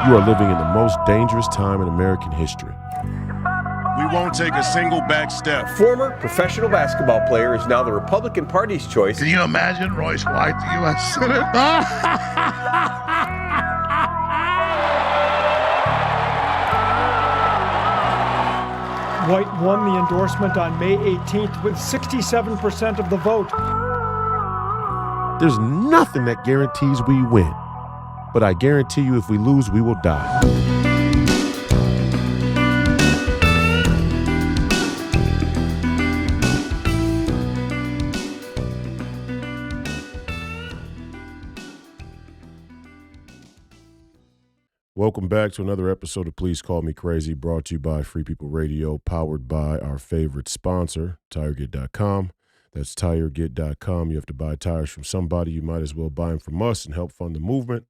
You are living in the most dangerous time in American history. We won't take a single back step. Former professional basketball player is now the Republican Party's choice. Can you imagine Royce White, the U.S. Senate? White won the endorsement on May 18th with 67% of the vote. There's nothing that guarantees we win, but I guarantee you if we lose, we will die. Welcome back to another episode of Please Call Me Crazy, brought to you by Free People Radio, powered by our favorite sponsor, TireGet.com. That's TireGet.com. You have to buy tires from somebody. You might as well buy them from us and help fund the movement,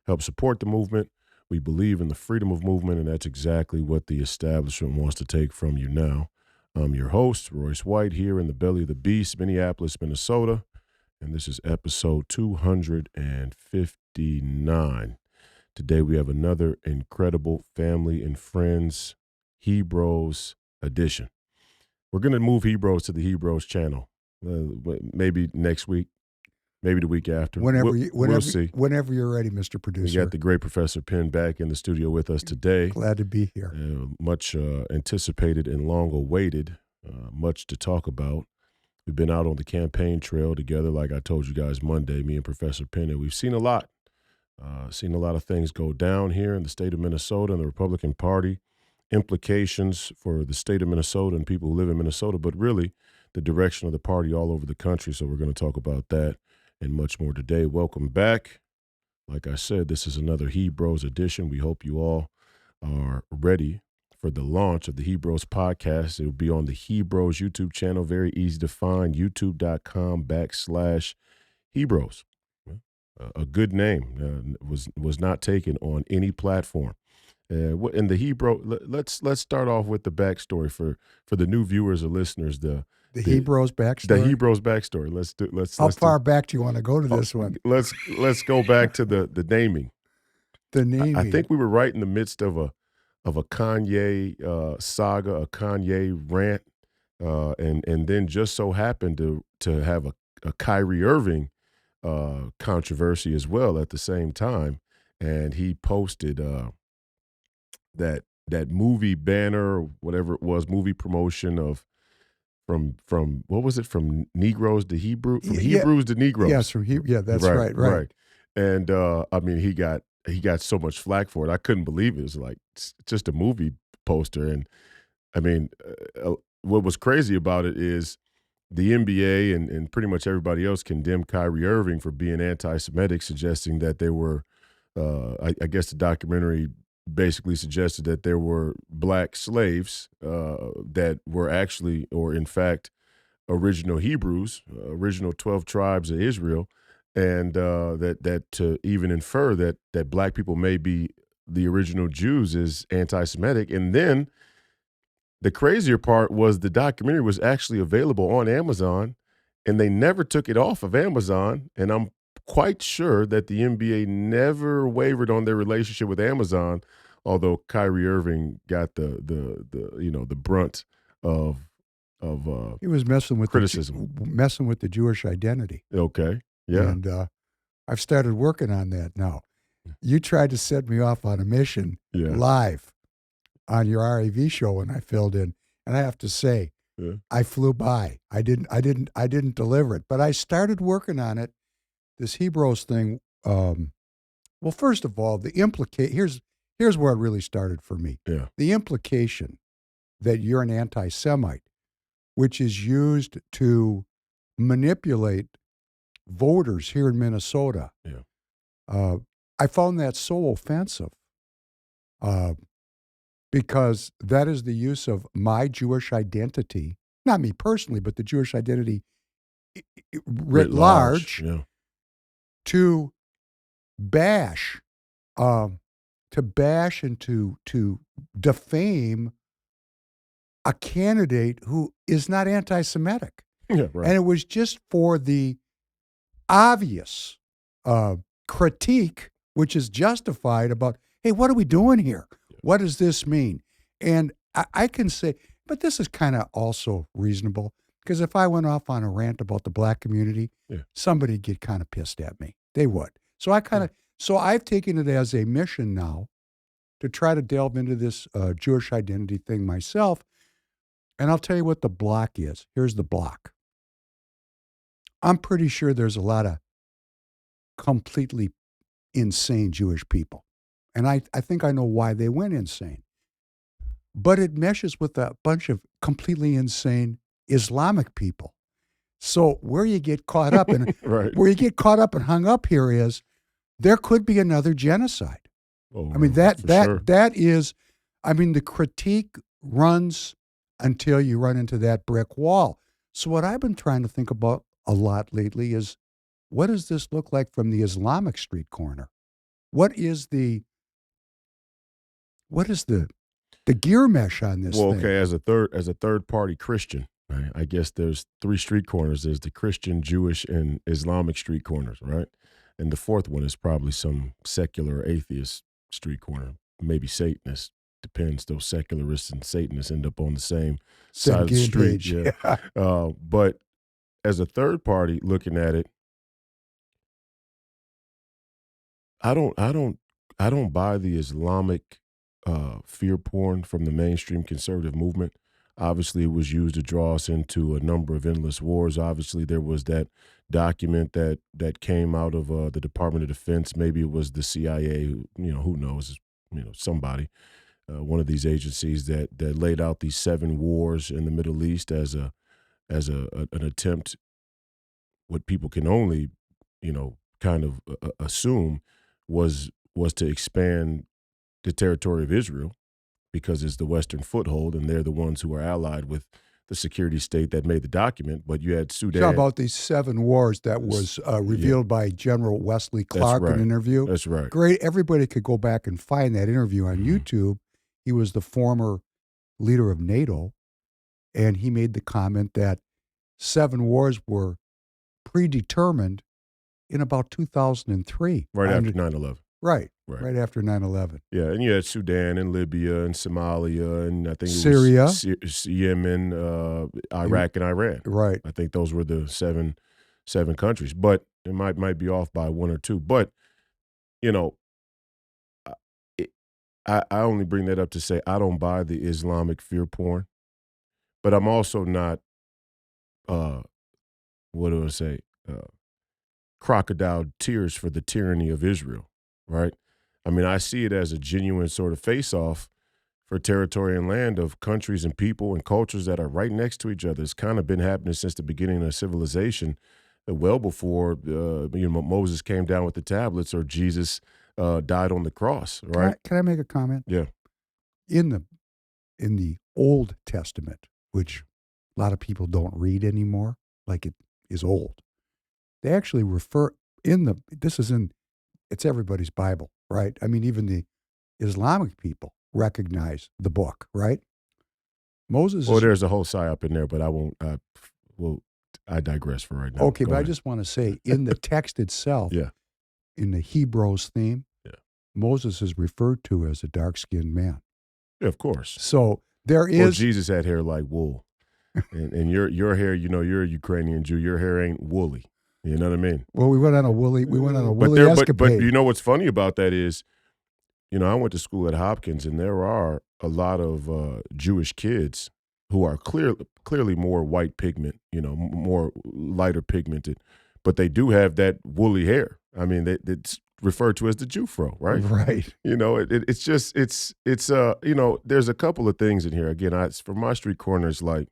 help support the movement. We believe in the freedom of movement, and that's exactly what the establishment wants to take from you now. I'm your host, Royce White, here in the belly of the beast, Minneapolis, Minnesota, and this is episode 259. Today we have another incredible family and friends Hebroes edition. We're going to move Hebroes to the Hebroes channel, maybe next week, maybe the week after. We'll see. Whenever you're ready, Mr. Producer. We got the great Professor Penn back in the studio with us today. Glad to be here. Much anticipated and long awaited, much to talk about. We've been out on the campaign trail together, like I told you guys Monday, me and Professor Penn, and we've seen a lot. Seen a lot of things go down here in the state of Minnesota and the Republican Party, implications for the state of Minnesota and people who live in Minnesota, but really the direction of the party all over the country. So we're going to talk about that and much more today. Welcome back. Like I said, this is another Hebroes edition. We hope you all are ready for the launch of the Hebroes podcast. It will be on the Hebroes YouTube channel. Very easy to find, youtube.com/Hebroes. A good name was not taken on any platform. In the Hebrew, let's start off with the backstory for the new viewers or listeners. The Hebroes backstory. The Hebroes backstory. How far back do you want to go to this one? Let's go back to the naming. The naming. I think we were right in the midst of a Kanye saga, a Kanye rant, and then just so happened to have a Kyrie Irving controversy as well at the same time, and he posted that movie banner, or whatever it was, movie promotion from what was it, from Negroes to Hebrews to Negroes. Yes, from that's right. And I mean, he got so much flack for it. I couldn't believe it. It was like it's just a movie poster, and I mean, what was crazy about it is the NBA and pretty much everybody else condemned Kyrie Irving for being anti-Semitic, suggesting that there were, I guess the documentary basically suggested that there were black slaves that were actually, or in fact, original Hebrews, original 12 tribes of Israel, and that to even infer that black people may be the original Jews is anti-Semitic. And then the crazier part was the documentary was actually available on Amazon, and they never took it off of Amazon. And I'm quite sure that the NBA never wavered on their relationship with Amazon, although Kyrie Irving got the brunt of he was messing with criticism, messing with the Jewish identity. Okay, yeah, and I've started working on that now. You tried to set me off on a mission live on your RAV show when I filled in, and I have to say, I flew by. I didn't deliver it, but I started working on it. This Hebrews thing. Well, first of all, here's where it really started for me. Yeah. The implication that you're an anti-Semite, which is used to manipulate voters here in Minnesota. Yeah. I found that so offensive. Because that is the use of my Jewish identity, not me personally, but the Jewish identity writ large, to bash and to defame a candidate who is not anti-Semitic. Yeah, right. And it was just for the obvious critique, which is justified, about, hey, what are we doing here? What does this mean? And I can say, but this is kind of also reasonable, because if I went off on a rant about the black community, somebody'd get kind of pissed at me. They would. So I've taken it as a mission now to try to delve into this Jewish identity thing myself. And I'll tell you what the block is. Here's the block. I'm pretty sure there's a lot of completely insane Jewish people. And I think I know why they went insane. But it meshes with a bunch of completely insane Islamic people. So where you get caught up and where you get caught up and hung up here is there could be another genocide. Oh, I mean, that is, I mean, the critique runs until you run into that brick wall. So what I've been trying to think about a lot lately is, what does this look like from the Islamic street corner? What is the gear mesh on this thing? Well, okay, as a third party Christian, right, I guess there's three street corners. There's the Christian, Jewish, and Islamic street corners, right? And the fourth one is probably some secular or atheist street corner, maybe Satanist. Depends. Those secularists and Satanists end up on the same side of the street. Yeah. But as a third party looking at it, I don't buy the Islamic fear porn from the mainstream conservative movement. Obviously, it was used to draw us into a number of endless wars. Obviously, there was that document that came out of the Department of Defense. Maybe it was the CIA. Who knows? Somebody, one of these agencies that laid out these 7 wars in the Middle East as an attempt. What people can only, kind of assume was to expand the territory of Israel, because it's the Western foothold, and they're the ones who are allied with the security state that made the document. But you had Sudan. Talk about these 7 wars that was revealed by General Wesley Clark in an interview. That's right. Great. Everybody could go back and find that interview on YouTube. He was the former leader of NATO, and he made the comment that 7 wars were predetermined in about 2003. Right after 9/11. Right after 9/11. Yeah, and you had Sudan and Libya and Somalia and I think Syria, Yemen, Iraq, and Iran. Right. I think those were the seven countries. But it might be off by 1 or 2. But I only bring that up to say I don't buy the Islamic fear porn, but I'm also not crocodile tears for the tyranny of Israel. Right? I mean, I see it as a genuine sort of face-off for territory and land of countries and people and cultures that are right next to each other. It's kind of been happening since the beginning of civilization, well before Moses came down with the tablets or Jesus died on the cross. Right? Can I make a comment? Yeah. In the Old Testament, which a lot of people don't read anymore, like it is old, they actually refer it's everybody's Bible, right? I mean, even the Islamic people recognize the book, right? Moses. Well, there's a whole psyop in there, but I won't. I digress for right now. Okay, but I just want to say, in the text itself, in the Hebrews theme, Moses is referred to as a dark-skinned man. Yeah, of course. So there is. Well, Jesus had hair like wool, and your hair. You're a Ukrainian Jew. Your hair ain't woolly. You know what I mean? Well, we went on a woolly escapade. But you know what's funny about that is, I went to school at Hopkins, and there are a lot of Jewish kids who are clearly more white pigment, more lighter pigmented, but they do have that woolly hair. I mean, it's referred to as the Jew fro, right? Right. It's there's a couple of things in here. Again, for my street corner, it's like,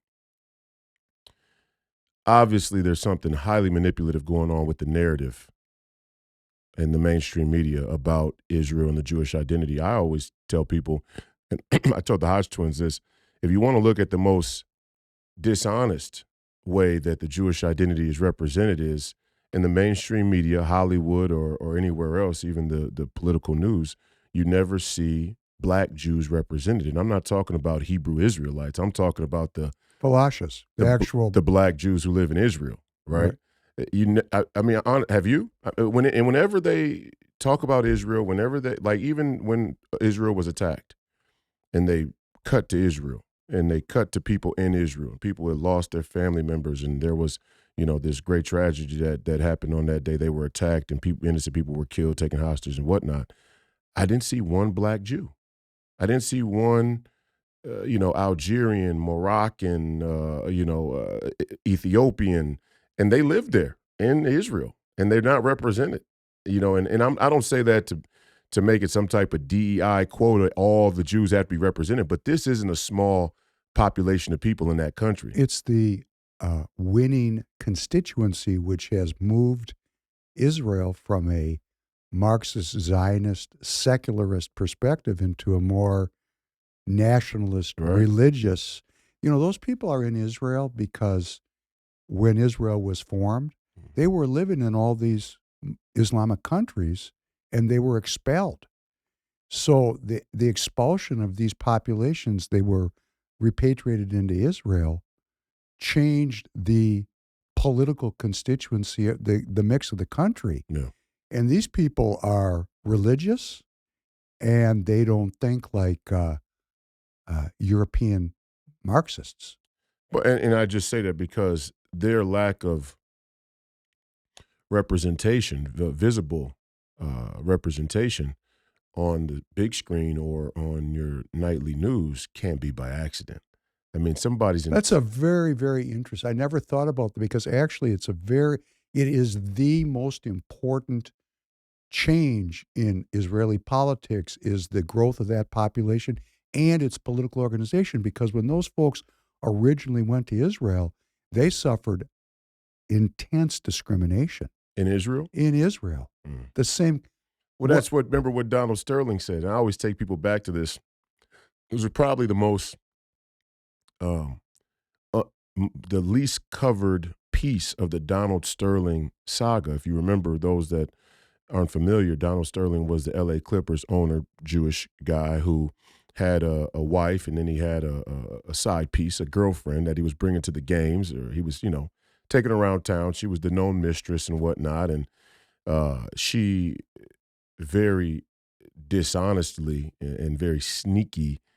obviously, there's something highly manipulative going on with the narrative and the mainstream media about Israel and the Jewish identity. I always tell people, and I told the Hodge twins this, if you want to look at the most dishonest way that the Jewish identity is represented is in the mainstream media, Hollywood or anywhere else, even the political news, you never see black Jews represented. And I'm not talking about Hebrew Israelites. I'm talking about the Falashas, the black Jews who live in Israel, right? I mean, have you? Whenever they talk about Israel whenever they, like even when Israel was attacked and they cut to Israel and they cut to people in Israel, people had lost their family members, and there was, this great tragedy that happened on that day. They were attacked and innocent people were killed, taken hostage and whatnot. I didn't see one black Jew. I didn't see one, Algerian, Moroccan, Ethiopian, and they lived there in Israel, and they're not represented. I don't say that to make it some type of DEI quota. All the Jews have to be represented, but this isn't a small population of people in that country. It's the winning constituency which has moved Israel from a Marxist, Zionist, secularist perspective into a more nationalist, religious. Those people are in Israel because when Israel was formed, they were living in all these Islamic countries and they were expelled. So the expulsion of these populations, they were repatriated into Israel, changed the political constituency, the mix of the country. Yeah. And these people are religious, and they don't think like European Marxists. But and I just say that because their lack of representation, visible representation on the big screen or on your nightly news can't be by accident. I mean, That's a very, very interesting. I never thought about that because actually it is the most important change in Israeli politics is the growth of that population and its political organization, because when those folks originally went to Israel, they suffered intense discrimination. In Israel? In Israel. The same. Well, remember what Donald Sterling said. And I always take people back to this. It was probably the most, the least covered piece of the Donald Sterling saga. If you remember, those that aren't familiar, Donald Sterling was the LA Clippers owner, Jewish guy who had a wife, and then he had a side piece, a girlfriend that he was bringing to the games, or he was, taking around town. She was the known mistress and whatnot, and she very dishonestly and very sneakily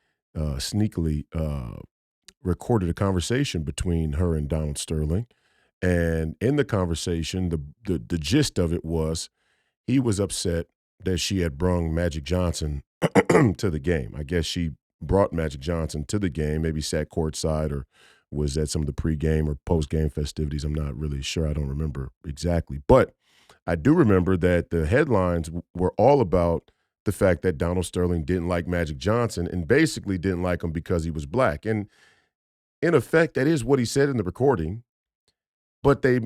recorded a conversation between her and Donald Sterling. And in the conversation, the gist of it was he was upset that she had brung Magic Johnson to the game. I guess she brought Magic Johnson to the game, maybe sat courtside or was at some of the pregame or postgame festivities. I'm not really sure. I don't remember exactly. But I do remember that the headlines were all about the fact that Donald Sterling didn't like Magic Johnson and basically didn't like him because he was black. And in effect, that is what he said in the recording. But they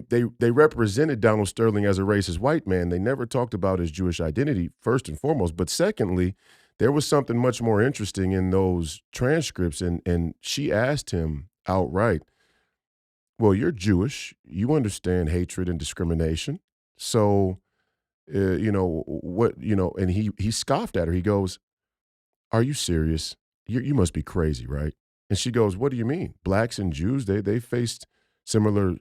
represented Donald Sterling as a racist white man. They never talked about his Jewish identity, first and foremost. But secondly, there was something much more interesting in those transcripts. And she asked him outright, well, you're Jewish. You understand hatred and discrimination. So, and he scoffed at her. He goes, are you serious? You must be crazy, right? And she goes, what do you mean? Blacks and Jews, they faced similar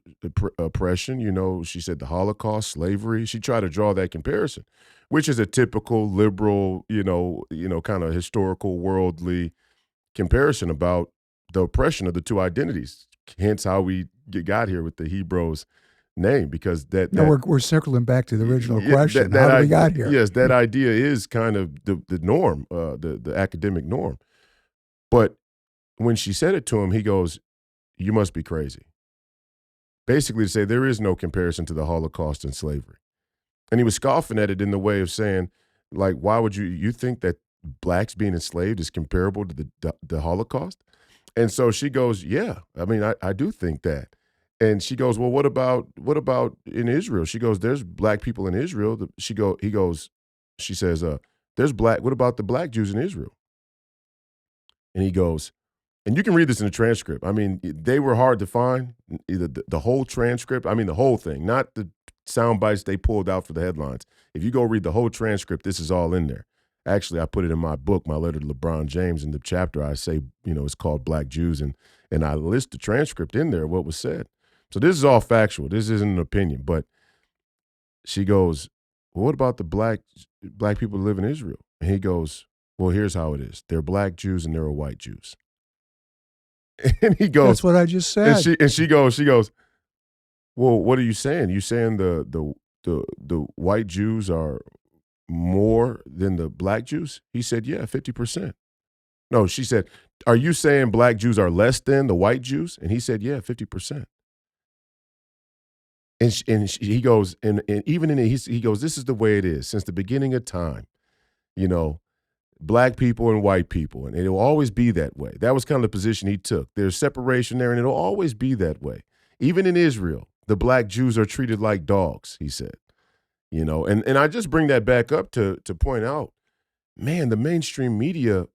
oppression. She said the Holocaust, slavery. She tried to draw that comparison, which is a typical liberal, kind of historical, worldly comparison about the oppression of the two identities. Hence how we got here with the Hebroes name, because we're circling back to the original question. How did we got here? Yes, that idea is kind of the norm, the academic norm. But when she said it to him, he goes, you must be crazy. Basically to say there is no comparison to the Holocaust and slavery. And he was scoffing at it in the way of saying, like, why would you think that blacks being enslaved is comparable to the Holocaust? And so she goes, yeah, I mean, I do think that. And she goes, well, what about in Israel? She goes, there's black people in Israel. She says, what about the black Jews in Israel? And he goes, and you can read this in the transcript. I mean, they were hard to find, either the whole transcript, I mean, the whole thing, not the sound bites they pulled out for the headlines. If you go read the whole transcript, this is all in there. Actually, I put it in my book, my letter to LeBron James. In the chapter, I say, it's called Black Jews, and I list the transcript in there, what was said. So this is all factual. This isn't an opinion. But she goes, well, what about the black people who live in Israel? And he goes, well, here's how it is. There are black Jews and there are white Jews. And he goes, that's what I just said. And she goes, well, what are you saying? You saying the white Jews are more than the black Jews? He said, yeah, 50%. No, she said, are you saying black Jews are less than the white Jews? And he said, yeah, 50%. He goes, and even in it, he goes, this is the way it is since the beginning of time, you know, black people and white people, and it will always be that way. That was kind of the position he took. There's separation there, and it'll always be that way. Even in Israel, the black Jews are treated like dogs, he said. You know, and I just bring that back up to point out, man, the mainstream media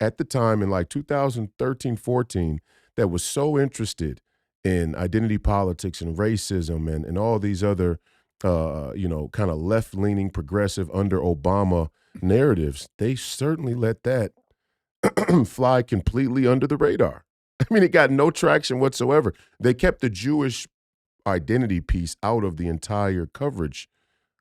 at the time in like 2013, 14, that was so interested in identity politics and racism and all these other, kind of left-leaning, progressive under Obama narratives, they certainly let that fly completely under the radar. I mean, it got no traction whatsoever. They kept the Jewish identity piece out of the entire coverage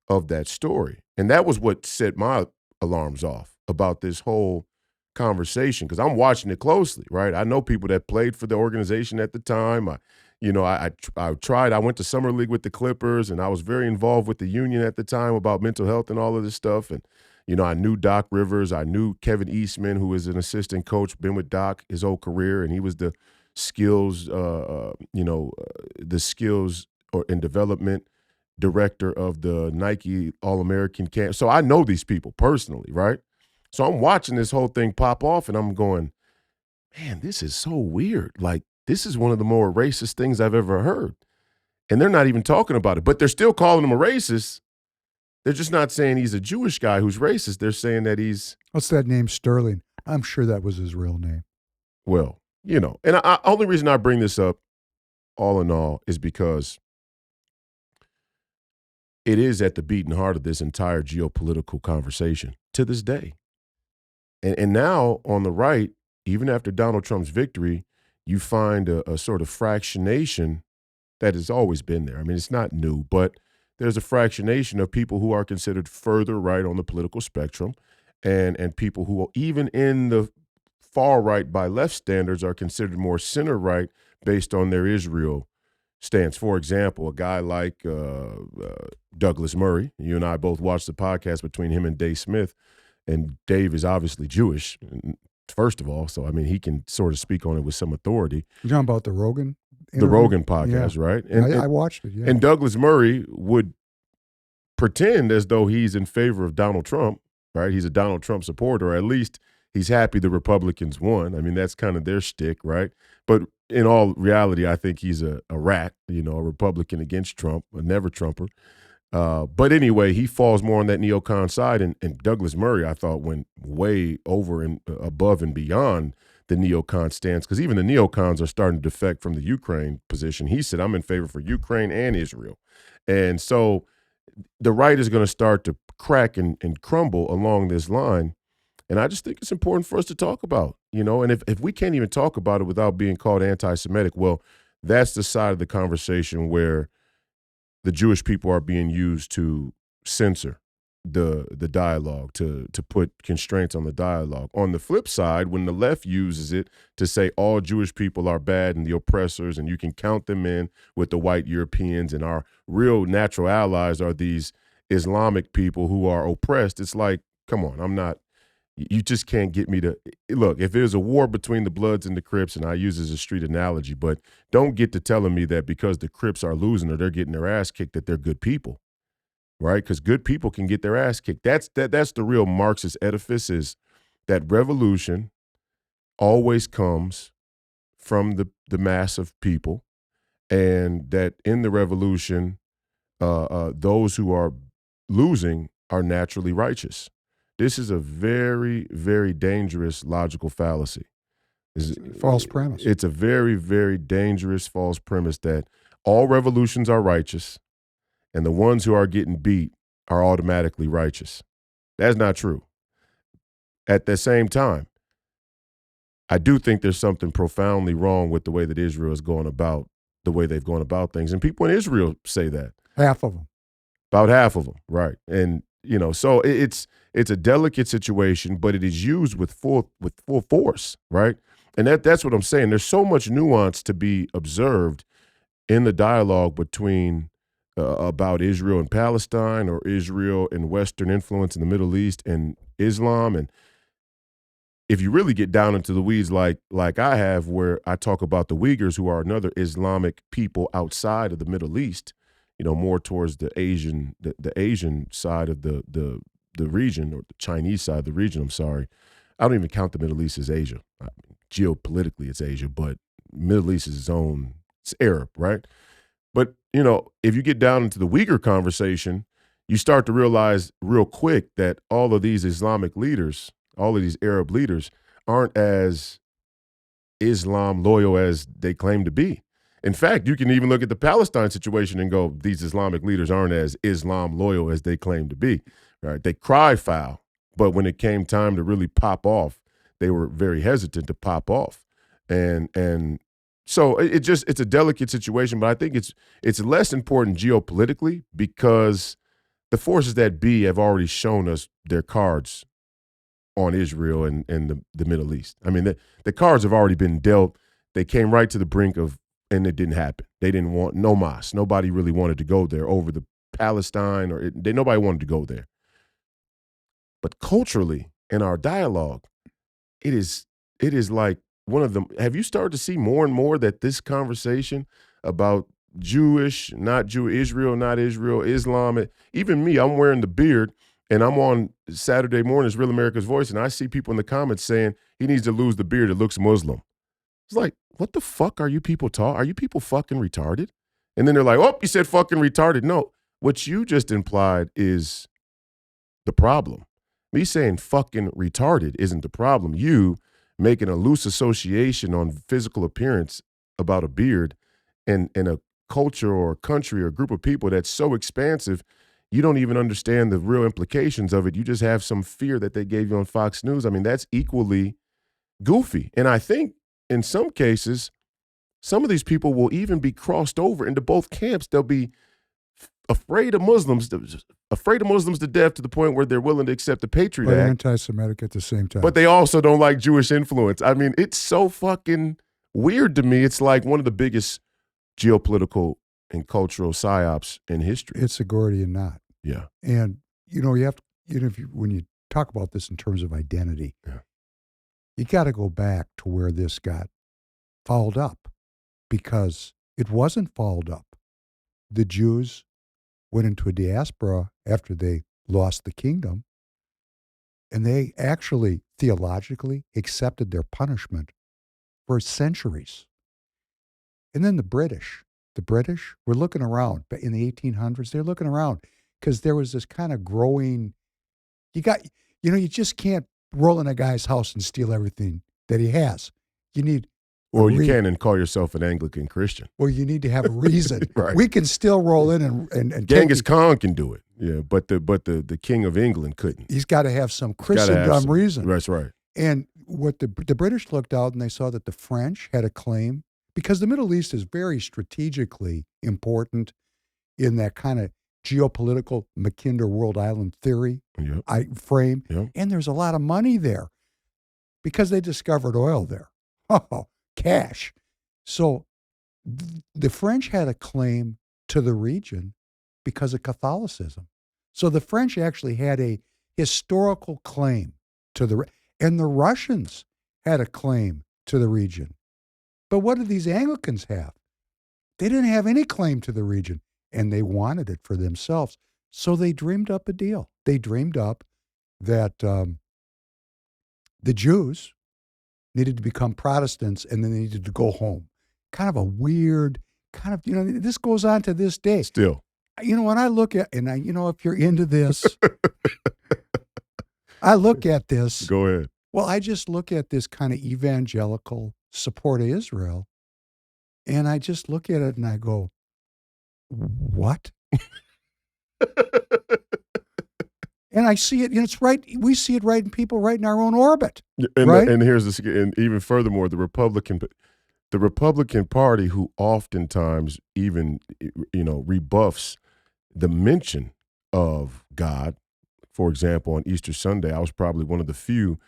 of that story. And that was what set my alarms off about this whole conversation, because I'm watching it closely, right? I know people that played for the organization at the time. I went to Summer League with the Clippers, and I was very involved with the union at the time about mental health and all of this stuff. And, I knew Doc Rivers. I knew Kevin Eastman, who was an assistant coach, been with Doc his whole career, and he was the skills and development director of the Nike All-American camp. So I know these people personally, right? So I'm watching this whole thing pop off, and I'm going, man, this is so weird. Like, this is one of the more racist things I've ever heard. And they're not even talking about it, but they're still calling him a racist. They're just not saying he's a Jewish guy who's racist. They're saying that he's... What's that name, Sterling? I'm sure that was his real name. Well, and only reason I bring this up, all in all, is because it is at the beating heart of this entire geopolitical conversation to this day. And now on the right, even after Donald Trump's victory, you find a sort of fractionation that has always been there. I mean, it's not new, but there's a fractionation of people who are considered further right on the political spectrum and people who, even in the far right by left standards, are considered more center right based on their Israel stance. For example, a guy like Douglas Murray, you and I both watched the podcast between him and Dave Smith, and Dave is obviously Jewish, first of all, so I mean he can sort of speak on it with some authority. You're talking about the Rogan interview? The Rogan podcast, right? And I watched it, yeah. And Douglas Murray would pretend as though he's in favor of Donald Trump, right? He's a Donald Trump supporter, or at least he's happy the Republicans won. I mean, that's kind of their shtick, right? But in all reality, I think he's a rat, a Republican against Trump, a never-Trumper. But anyway, he falls more on that neocon side, and Douglas Murray, I thought, went way over and above and beyond the neocon stance, because even the neocons are starting to defect from the Ukraine position. He said, I'm in favor for Ukraine and Israel. And so the right is going to start to crack and crumble along this line. And I just think it's important for us to talk about, and if we can't even talk about it without being called anti-Semitic, well, that's the side of the conversation where the Jewish people are being used to censor the dialogue, to put constraints on the dialogue. On the flip side, when the left uses it to say all Jewish people are bad and the oppressors, and you can count them in with the white Europeans, and our real natural allies are these Islamic people who are oppressed, it's like, come on, you just can't get me to look. If there's a war between the Bloods and the Crips, and I use it as a street analogy, but don't get to telling me that because the Crips are losing or they're getting their ass kicked that they're good people, right? Because good people can get their ass kicked. That's the real Marxist edifice, is that revolution always comes from the mass of people, and that in the revolution, those who are losing are naturally righteous. This is a very, very dangerous logical fallacy. False premise. It's a very, very dangerous false premise that all revolutions are righteous and the ones who are getting beat are automatically righteous. That's not true. At the same time, I do think there's something profoundly wrong with the way that Israel is going about, the way they've gone about things. And people in Israel say that. Half of them. About half of them, right? And so it's a delicate situation, but it is used with full force, right? And that's what I'm saying. There's so much nuance to be observed in the dialogue between about Israel and Palestine, or Israel and Western influence in the Middle East and Islam. And if you really get down into the weeds, like I have, where I talk about the Uyghurs, who are another Islamic people outside of the Middle East, more towards the Asian side of the region, or the Chinese side of the region. I'm sorry, I don't even count the Middle East as Asia. Geopolitically, it's Asia, but Middle East is its own. It's Arab, right? But if you get down into the Uyghur conversation, you start to realize real quick that all of these Islamic leaders, all of these Arab leaders, aren't as Islam loyal as they claim to be. In fact, you can even look at the Palestine situation and go, these Islamic leaders aren't as Islam loyal as they claim to be. Right? They cry foul, but when it came time to really pop off, they were very hesitant to pop off. And so it's a delicate situation, but I think it's less important geopolitically, because the forces that be have already shown us their cards on Israel and the Middle East. I mean, the cards have already been dealt. They came right to the brink of, and it didn't happen. They didn't want no mas. Nobody really wanted to go there over the Palestine, or nobody wanted to go there. But culturally, in our dialogue, it is like one of them. Have you started to see more and more that this conversation about Jewish, not Jew, Israel, not Israel, Islam, even me, I'm wearing the beard, and I'm on Saturday mornings, Real America's Voice, and I see people in the comments saying he needs to lose the beard, it looks Muslim. It's like, what the fuck are you people Are you people fucking retarded? And then they're like, oh, you said fucking retarded. No, what you just implied is the problem. Me saying fucking retarded isn't the problem. You making a loose association on physical appearance about a beard and a culture or a country or a group of people that's so expansive, you don't even understand the real implications of it. You just have some fear that they gave you on Fox News. I mean, that's equally goofy. And I think in some cases, some of these people will even be crossed over into both camps. They'll be afraid of Muslims to death, to the point where they're willing to accept the Patriot Act. Anti-Semitic at the same time. But they also don't like Jewish influence. I mean, it's so fucking weird to me. It's like one of the biggest geopolitical and cultural psyops in history. It's a Gordian knot. Yeah. And, you have to, when you talk about this in terms of identity, you got to go back to where this got fouled up, because it wasn't fouled up. The Jews went into a diaspora after they lost the kingdom, and they actually theologically accepted their punishment for centuries. And then the British were looking around in the 1800s. They're looking around because there was this kind of growing, you just can't roll in a guy's house and steal everything that he has. You need Well, you can and call yourself an Anglican Christian. Well, you need to have a reason. Right. We can still roll in and Genghis Khan can do it. Yeah, but the King of England couldn't. He's got to have some Christendom reason. That's right. And what the British looked out and they saw that the French had a claim, because the Middle East is very strategically important in that kind of geopolitical Mackinder World Island theory frame. Yep. And there's a lot of money there because they discovered oil there. Oh, cash. So the French had a claim to the region because of Catholicism. So the French actually had a historical claim to and the Russians had a claim to the region. But what did these Anglicans have? They didn't have any claim to the region, and they wanted it for themselves. So they dreamed up a deal. They dreamed up that the Jews needed to become Protestants, and then they needed to go home. Kind of a weird, this goes on to this day. Still. When I look at, and if you're into this, I look at this. Go ahead. Well, I just look at this kind of evangelical support of Israel, and I just look at it and I go, what? And I see it, it's right. We see it right in people right in our own orbit. Right? And here's this, and even furthermore, the Republican Party, who oftentimes even, rebuffs the mention of God. For example, on Easter Sunday, I was probably one of the few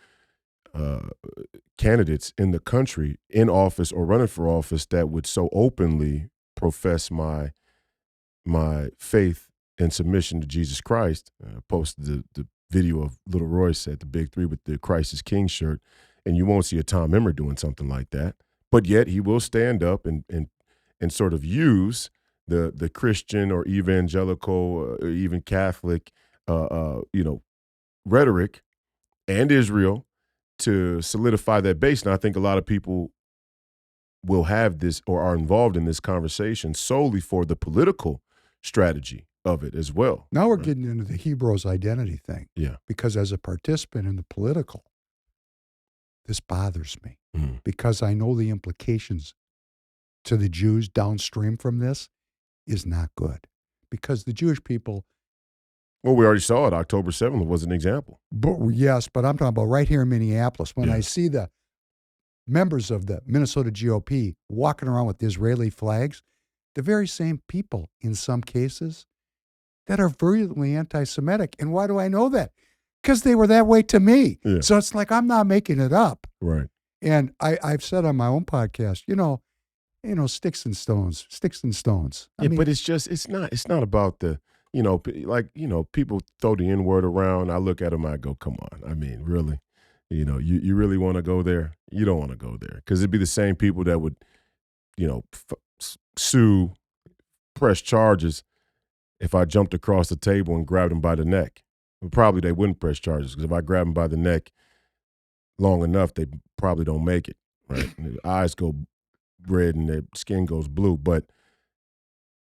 candidates in the country in office or running for office that would so openly profess my faith and submission to Jesus Christ. Posted the video of little Royce at the Big Three with the Christ is King shirt, and you won't see a Tom Emmer doing something like that. But yet he will stand up and sort of use the Christian or evangelical or even Catholic rhetoric and Israel to solidify that base. And I think a lot of people will have this or are involved in this conversation solely for the political strategy of it as well. Now we're getting into the Hebrews identity thing. Yeah. Because as a participant in the political, this bothers me because I know the implications to the Jews downstream from this is not good. Because the Jewish people... Well, we already saw it. October 7th was an example. Yes, but I'm talking about right here in Minneapolis. When I see the members of the Minnesota GOP walking around with Israeli flags, the very same people, in some cases, that are virulently anti-Semitic. And why do I know that? Because they were that way to me. Yeah. So it's like I'm not making it up. Right. And I've said on my own podcast, sticks and stones. I mean, but it's not about the, people throw the N-word around. I look at them, I go, come on. I mean, really? You really want to go there? You don't want to go there. Because it'd be the same people that would, sue, press charges if I jumped across the table and grabbed him by the neck. Well, probably they wouldn't press charges because if I grab him by the neck long enough, they probably don't make it, right? Their eyes go red and their skin goes blue. But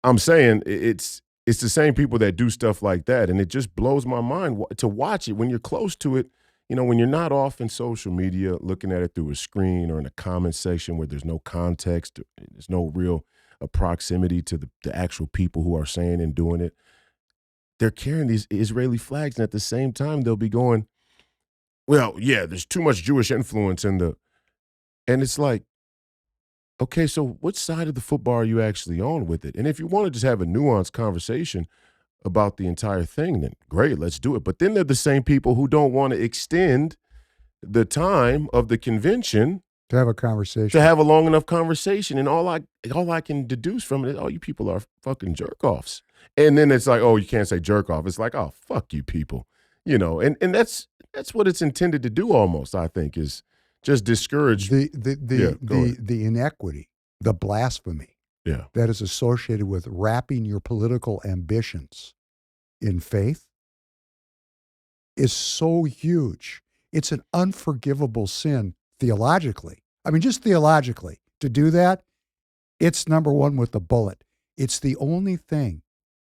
I'm saying it's the same people that do stuff like that, and it just blows my mind to watch it when you're close to it. When you're not off in social media looking at it through a screen or in a comment section where there's no context, there's no real proximity to the actual people who are saying and doing it. They're carrying these Israeli flags, and at the same time, they'll be going, well, yeah, there's too much Jewish influence in and it's like, okay, so what side of the football are you actually on with it? And if you want to just have a nuanced conversation about the entire thing, then great, let's do it. But then they're the same people who don't want to extend the time of the convention to have a conversation, to have a long enough conversation. And all I can deduce from it is, oh, you people are fucking jerk-offs. And then it's like, oh, you can't say jerk-off. It's like, oh, fuck you people. And that's what it's intended to do almost, I think, is just discourage the inequity, the blasphemy that is associated with wrapping your political ambitions in faith is so huge. It's an unforgivable sin theologically. I mean, just theologically, to do that, it's number one with the bullet. It's the only thing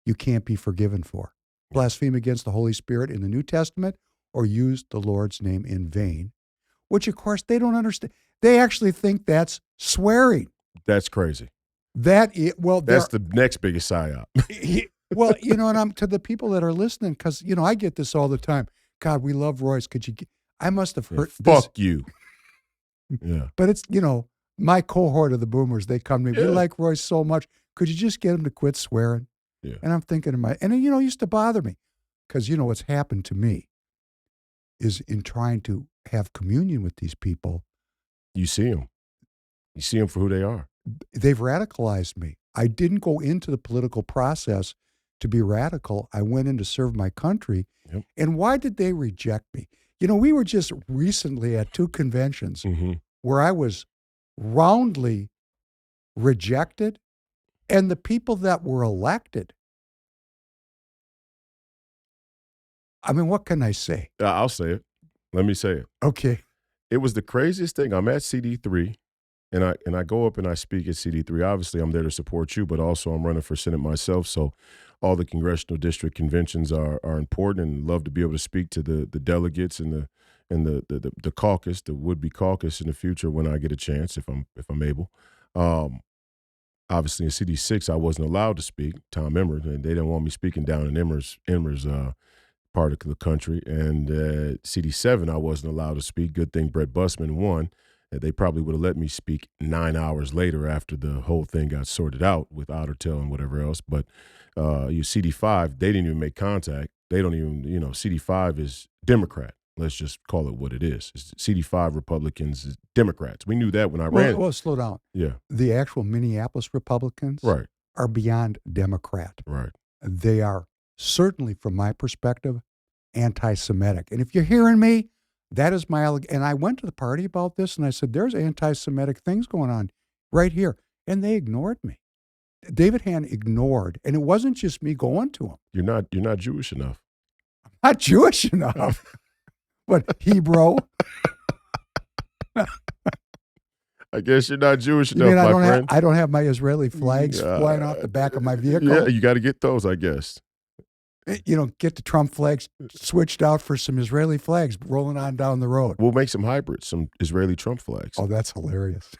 you can't be forgiven for. Blaspheme against the Holy Spirit in the New Testament or use the Lord's name in vain, which, of course, they don't understand. They actually think that's swearing. That's crazy. That's the next biggest psyop. Well, and I'm to the people that are listening, because, I get this all the time. God, we love Royce. Could you I must have heard this. Fuck you. Yeah. But it's, my cohort of the boomers, they come to me, we like Royce so much. Could you just get him to quit swearing? Yeah. And I'm thinking and it, used to bother me because, what's happened to me is in trying to have communion with these people. You see them. You see them for who they are. They've radicalized me. I didn't go into the political process to be radical. I went in to serve my country. Yep. And why did they reject me? We were just recently at two conventions where I was roundly rejected, and the people that were elected, I mean, what can I say? I'll say it. Let me say it. Okay. It was the craziest thing. I'm at CD3, and I go up and I speak at CD3. Obviously, I'm there to support you, but also I'm running for Senate myself, so all the congressional district conventions are important, and love to be able to speak to the delegates and the caucus, the would-be caucus in the future when I get a chance, if I'm able. Obviously, in CD6, I wasn't allowed to speak. Tom Emmer, and they didn't want me speaking down in Emmer's part of the country. And CD7, I wasn't allowed to speak. Good thing Brett Bussman won, They probably would have let me speak 9 hours later after the whole thing got sorted out with Ottertail and whatever else. But CD5, they didn't even make contact. They don't even, CD5 is Democrat. Let's just call it what it is. It's CD5 Republicans is Democrats. We knew that when I ran. Well, slow down. Yeah. The actual Minneapolis Republicans are beyond Democrat. Right. They are certainly, from my perspective, anti-Semitic. And if you're hearing me, that is my and I went to the party about this, and I said, there's anti-Semitic things going on right here. And they ignored me. David Hand ignored, and it wasn't just me going to him. You're not Jewish enough. I'm not Jewish enough. But Hebrew. I guess you're not Jewish enough, my friend. I don't have my Israeli flags flying off the back of my vehicle. Yeah, you got to get those, I guess. Get the Trump flags switched out for some Israeli flags rolling on down the road. We'll make some hybrids, some Israeli Trump flags. Oh, that's hilarious.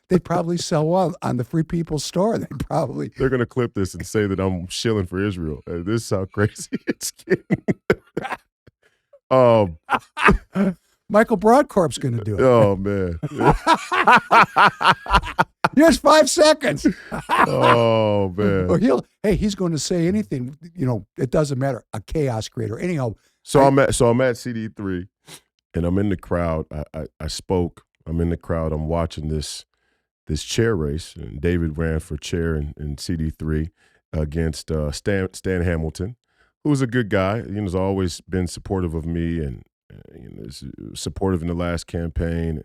They probably sell one on the Free People's Store. They're going to clip this and say that I'm shilling for Israel. This is how crazy it's getting. Michael Broadcorp's going to do it. Oh, man. Here's 5 seconds. Oh, man. Well, he's going to say anything. It doesn't matter. A chaos creator. Anyhow. I'm at CD3, and I'm in the crowd. I spoke. I'm in the crowd. I'm watching this chair race, and David ran for chair in CD3 against Stan Hamilton, who's a good guy. Has always been supportive of me and is supportive in the last campaign.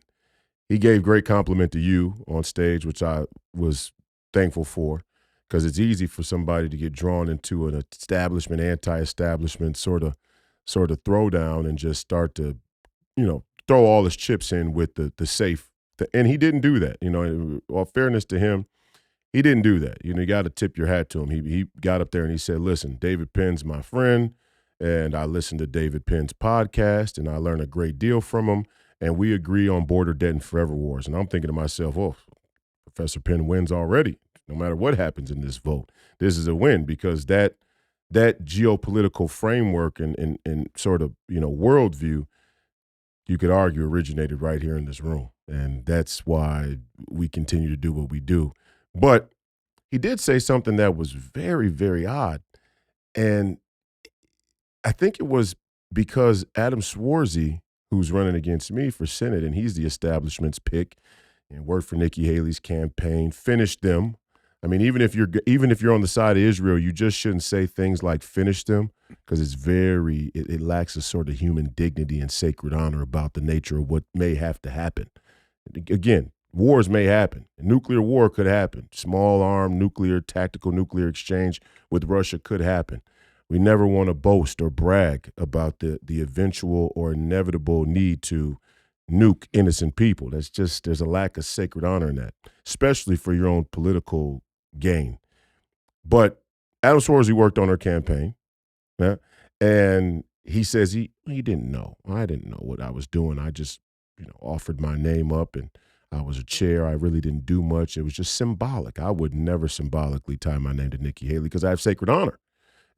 He gave great compliment to you on stage, which I was thankful for, because it's easy for somebody to get drawn into an establishment, anti-establishment sort of throwdown and just start to, throw all his chips in with the safe. And he didn't do that. All fairness to him, he didn't do that. You got to tip your hat to him. He got up there and he said, listen, David Penn's my friend, and I listened to David Penn's podcast, and I learned a great deal from him. And we agree on border debt and forever wars. And I'm thinking to myself, Professor Penn wins already. No matter what happens in this vote, this is a win, because that geopolitical framework and sort of, worldview, you could argue originated right here in this room. And that's why we continue to do what we do. But he did say something that was very, very odd. And I think it was because Adam Swarzy, who's running against me for Senate, and he's the establishment's pick and worked for Nikki Haley's campaign, finished them. I mean, even if you're on the side of Israel, you just shouldn't say things like finish them, because it lacks a sort of human dignity and sacred honor about the nature of what may have to happen. Again, wars may happen. A nuclear war could happen. Small arm tactical nuclear exchange with Russia could happen. We never want to boast or brag about the eventual or inevitable need to nuke innocent people. There's a lack of sacred honor in that, especially for your own political gain. But Adam Swarzy worked on her campaign, and he says he didn't know. I didn't know what I was doing. I just, offered my name up, and I was a chair. I really didn't do much. It was just symbolic. I would never symbolically tie my name to Nikki Haley because I have sacred honor.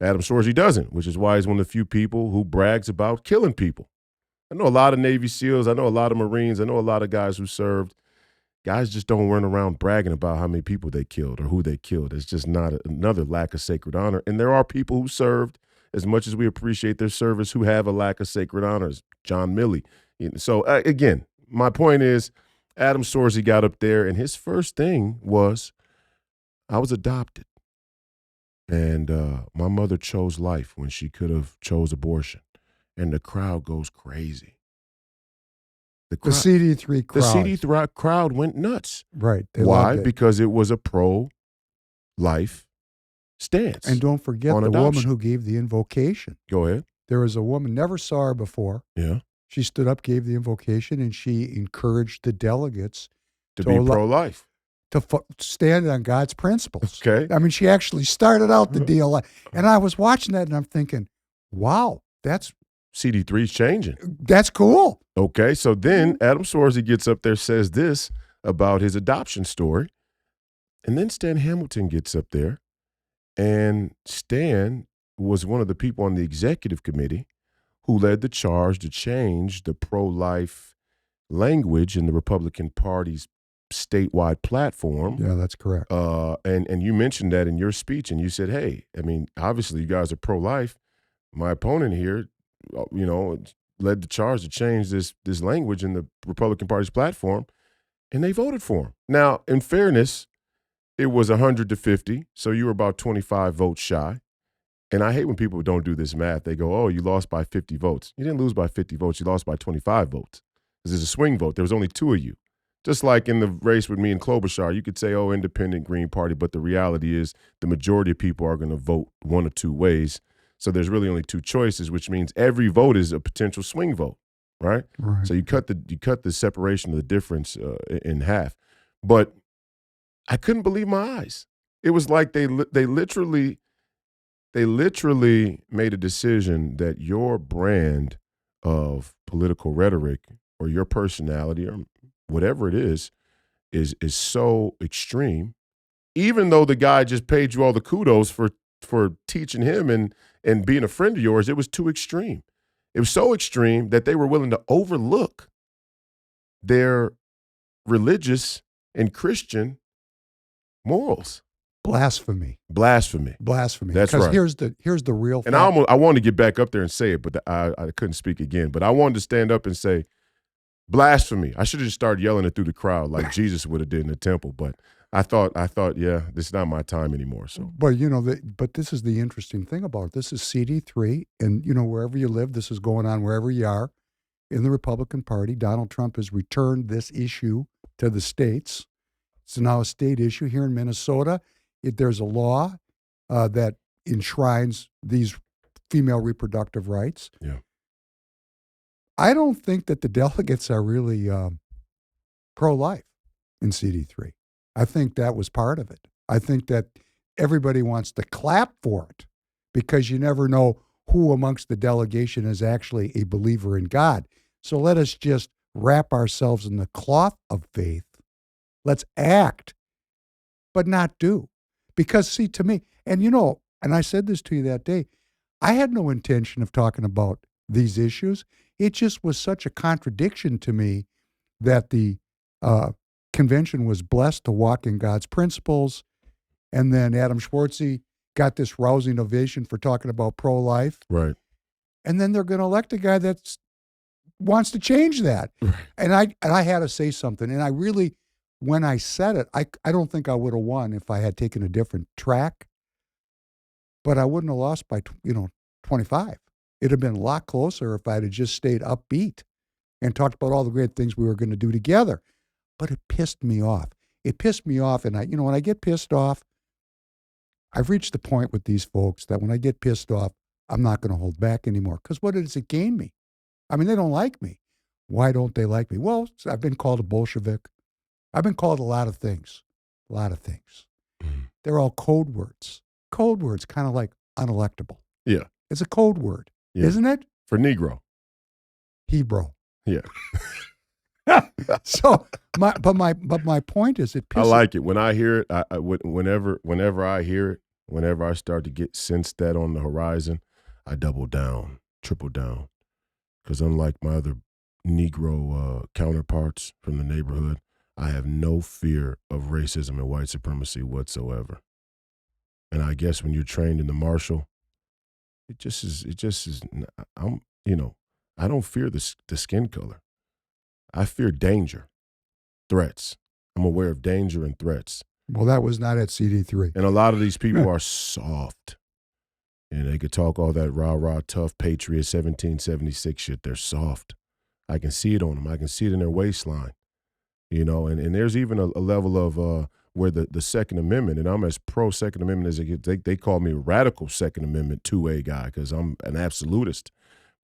Adam Swarzy doesn't, which is why he's one of the few people who brags about killing people. I know a lot of Navy SEALs. I know a lot of Marines. I know a lot of guys who served. Guys just don't run around bragging about how many people they killed or who they killed. It's just not another lack of sacred honor. And there are people who served, as much as we appreciate their service, who have a lack of sacred honors. John Milley. So, again, my point is Adam Swarzy got up there, and his first thing was, I was adopted. And my mother chose life when she could have chose abortion. And the crowd goes crazy. The CD3 crowd. The CD3 crowd went nuts. Right. Why? Because it was a pro-life stance. And don't forget the woman who gave the invocation. Go ahead. There was a woman, never saw her before. Yeah. She stood up, gave the invocation, and she encouraged the delegates to be pro-life. To stand on God's principles. Okay. I mean, she actually started out the deal. And I was watching that, and I'm thinking, wow, that's... CD3's changing. That's cool. Okay, so then Adam Swarzy gets up there, says this about his adoption story, and then Stan Hamilton gets up there, and Stan was one of the people on the executive committee who led the charge to change the pro-life language in the Republican Party's statewide platform. Yeah, that's correct. And you mentioned that in your speech, and you said, hey, I mean, obviously you guys are pro-life. My opponent here, led the charge to change this language in the Republican Party's platform, and they voted for him. Now, in fairness, it was 100 to 50, so you were about 25 votes shy. And I hate when people don't do this math. They go, oh, you lost by 50 votes. You didn't lose by 50 votes. You lost by 25 votes. Because there's a swing vote. There was only 2 of you. Just like in the race with me and Klobuchar, you could say, oh, independent, Green Party, but the reality is the majority of people are going to vote one or two ways. So there's really only 2 choices, which means every vote is a potential swing vote, right? So you cut the separation of the difference in half. But I couldn't believe my eyes. It was like they literally made a decision that your brand of political rhetoric or your personality or whatever it is so extreme, even though the guy just paid you all the kudos for teaching him and being a friend of yours. It was too extreme. It was so extreme that they were willing to overlook their religious and Christian morals. Blasphemy. That's right. Here's the real and fact. I wanted to get back up there and say it, but I couldn't speak again. But I wanted to stand up and say, blasphemy. I should have just started yelling it through the crowd like Jesus would have did in the temple. But I thought, yeah, this is not my time anymore. So, but but this is the interesting thing about it. This is CD3, and wherever you live, this is going on wherever you are in the Republican Party. Donald Trump has returned this issue to the states. It's now a state issue here in Minnesota. There's a law that enshrines these female reproductive rights. Yeah. I don't think that the delegates are really pro-life in CD3. I think that was part of it. I think that everybody wants to clap for it because you never know who amongst the delegation is actually a believer in God. So let us just wrap ourselves in the cloth of faith. Let's act, but not do. Because, see, to me, and and I said this to you that day, I had no intention of talking about these issues. It just was such a contradiction to me that the convention was blessed to walk in God's principles, and then Adam Schwartzy got this rousing ovation for talking about pro-life. Right. And then they're going to elect a guy that wants to change that. Right. And I had to say something, and I really, when I said it, I don't think I would have won if I had taken a different track, but I wouldn't have lost by 25. It'd have been a lot closer if I had just stayed upbeat and talked about all the great things we were going to do together. But it pissed me off. It pissed me off, and when I get pissed off, I've reached the point with these folks that when I get pissed off, I'm not going to hold back anymore. Because what does it gain me? I mean, they don't like me. Why don't they like me? Well, I've been called a Bolshevik. I've been called a lot of things. A lot of things. Mm. They're all code words. Code words, kind of like unelectable. Yeah. It's a code word, yeah. isn't it? For Negro. Hebrew. Yeah. So, my point is, it pisses. I like it when I hear it. Whenever I hear it, whenever I start to sense that on the horizon, I double down, triple down, because unlike my other Negro counterparts from the neighborhood, I have no fear of racism and white supremacy whatsoever. And I guess when you're trained in the martial, it just is. I don't fear the skin color. I fear danger, threats. I'm aware of danger and threats. Well, that was not at CD3. And a lot of these people are soft. And they could talk all that rah-rah, tough, patriot, 1776 shit. They're soft. I can see it on them. I can see it in their waistline. And there's even a level of where the Second Amendment, and I'm as pro-Second Amendment as it gets. They call me radical Second Amendment 2A guy because I'm an absolutist.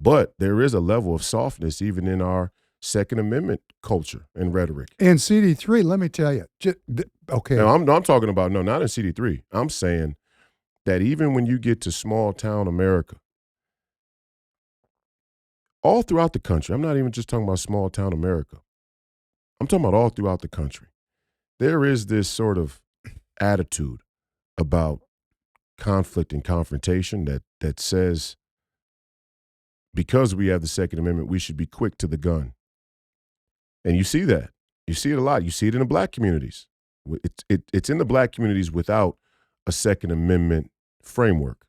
But there is a level of softness even in our Second Amendment culture and rhetoric. And CD3, let me tell you, okay. Now, I'm talking about, no, not in CD3. I'm saying that even when you get to small town America, all throughout the country, I'm not even just talking about small town America. I'm talking about all throughout the country. There is this sort of attitude about conflict and confrontation that says because we have the Second Amendment, we should be quick to the gun. And you see that. You see it a lot. You see it in the black communities. It's in the black communities without a Second Amendment framework.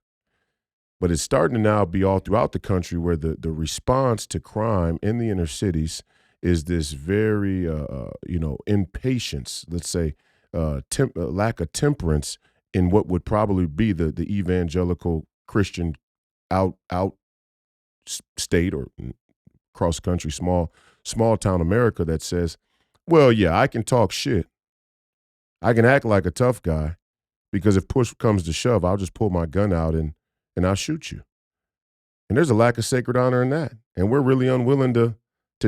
But it's starting to now be all throughout the country where the response to crime in the inner cities is this very, impatience, let's say, lack of temperance in what would probably be the evangelical Christian out state or cross country, small town America that says, well, yeah, I can talk shit. I can act like a tough guy because if push comes to shove, I'll just pull my gun out and I'll shoot you. And there's a lack of sacred honor in that. And we're really unwilling to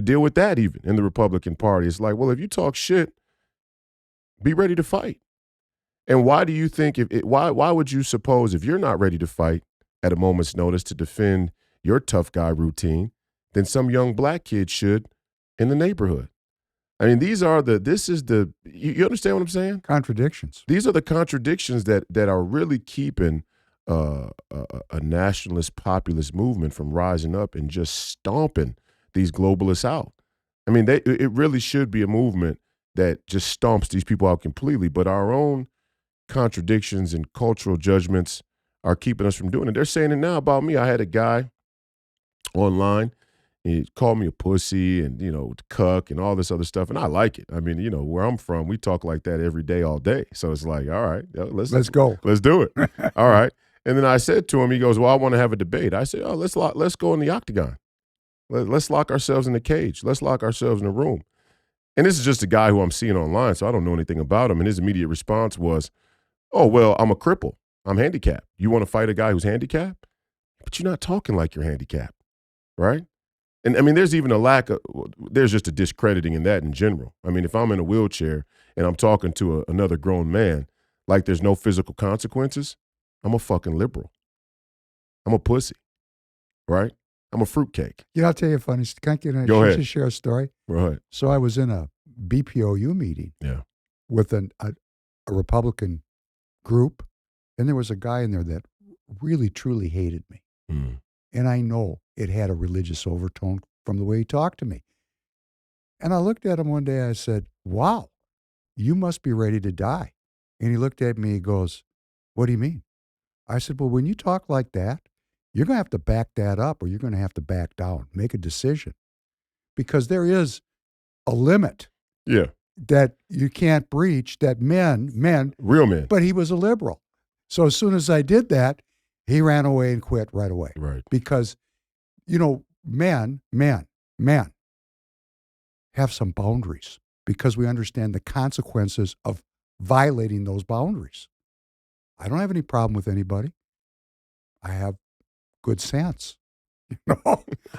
deal with that even in the Republican Party. It's like, well, if you talk shit, be ready to fight. And why do you think, why would you suppose if you're not ready to fight at a moment's notice to defend your tough guy routine, then some young black kid should in the neighborhood? I mean, you understand what I'm saying? Contradictions. These are the contradictions that are really keeping a nationalist populist movement from rising up and just stomping these globalists out. I mean, it really should be a movement that just stomps these people out completely, but our own contradictions and cultural judgments are keeping us from doing it. They're saying it now about me. I had a guy online. He called me a pussy and, cuck and all this other stuff. And I like it. I mean, where I'm from, we talk like that every day, all day. So it's like, all right, let's go. Let's do it. All right. And then I said to him, he goes, well, I want to have a debate. I said, oh, let's go in the octagon. Let's lock ourselves in the cage. Let's lock ourselves in a room. And this is just a guy who I'm seeing online, so I don't know anything about him. And his immediate response was, oh, well, I'm a cripple. I'm handicapped. You want to fight a guy who's handicapped? But you're not talking like you're handicapped, right? And I mean, there's even there's just a discrediting in that in general. I mean, if I'm in a wheelchair and I'm talking to another grown man, like there's no physical consequences, I'm a fucking liberal. I'm a pussy, right? I'm a fruitcake. I'll tell you a funny story. Go ahead. Just share a story? Right. So I was in a BPOU meeting with a Republican group, and there was a guy in there that really, truly hated me. Mm. And I know it had a religious overtone from the way he talked to me. And I looked at him one day, I said, wow, you must be ready to die. And he looked at me, he goes, what do you mean? I said, well, when you talk like that, you're going to have to back that up or you're going to have to back down, make a decision. Because there is a limit that you can't breach, that real men. But he was a liberal. So as soon as I did that, he ran away and quit right away. Right. Because, men have some boundaries because we understand the consequences of violating those boundaries. I don't have any problem with anybody. I have good sense.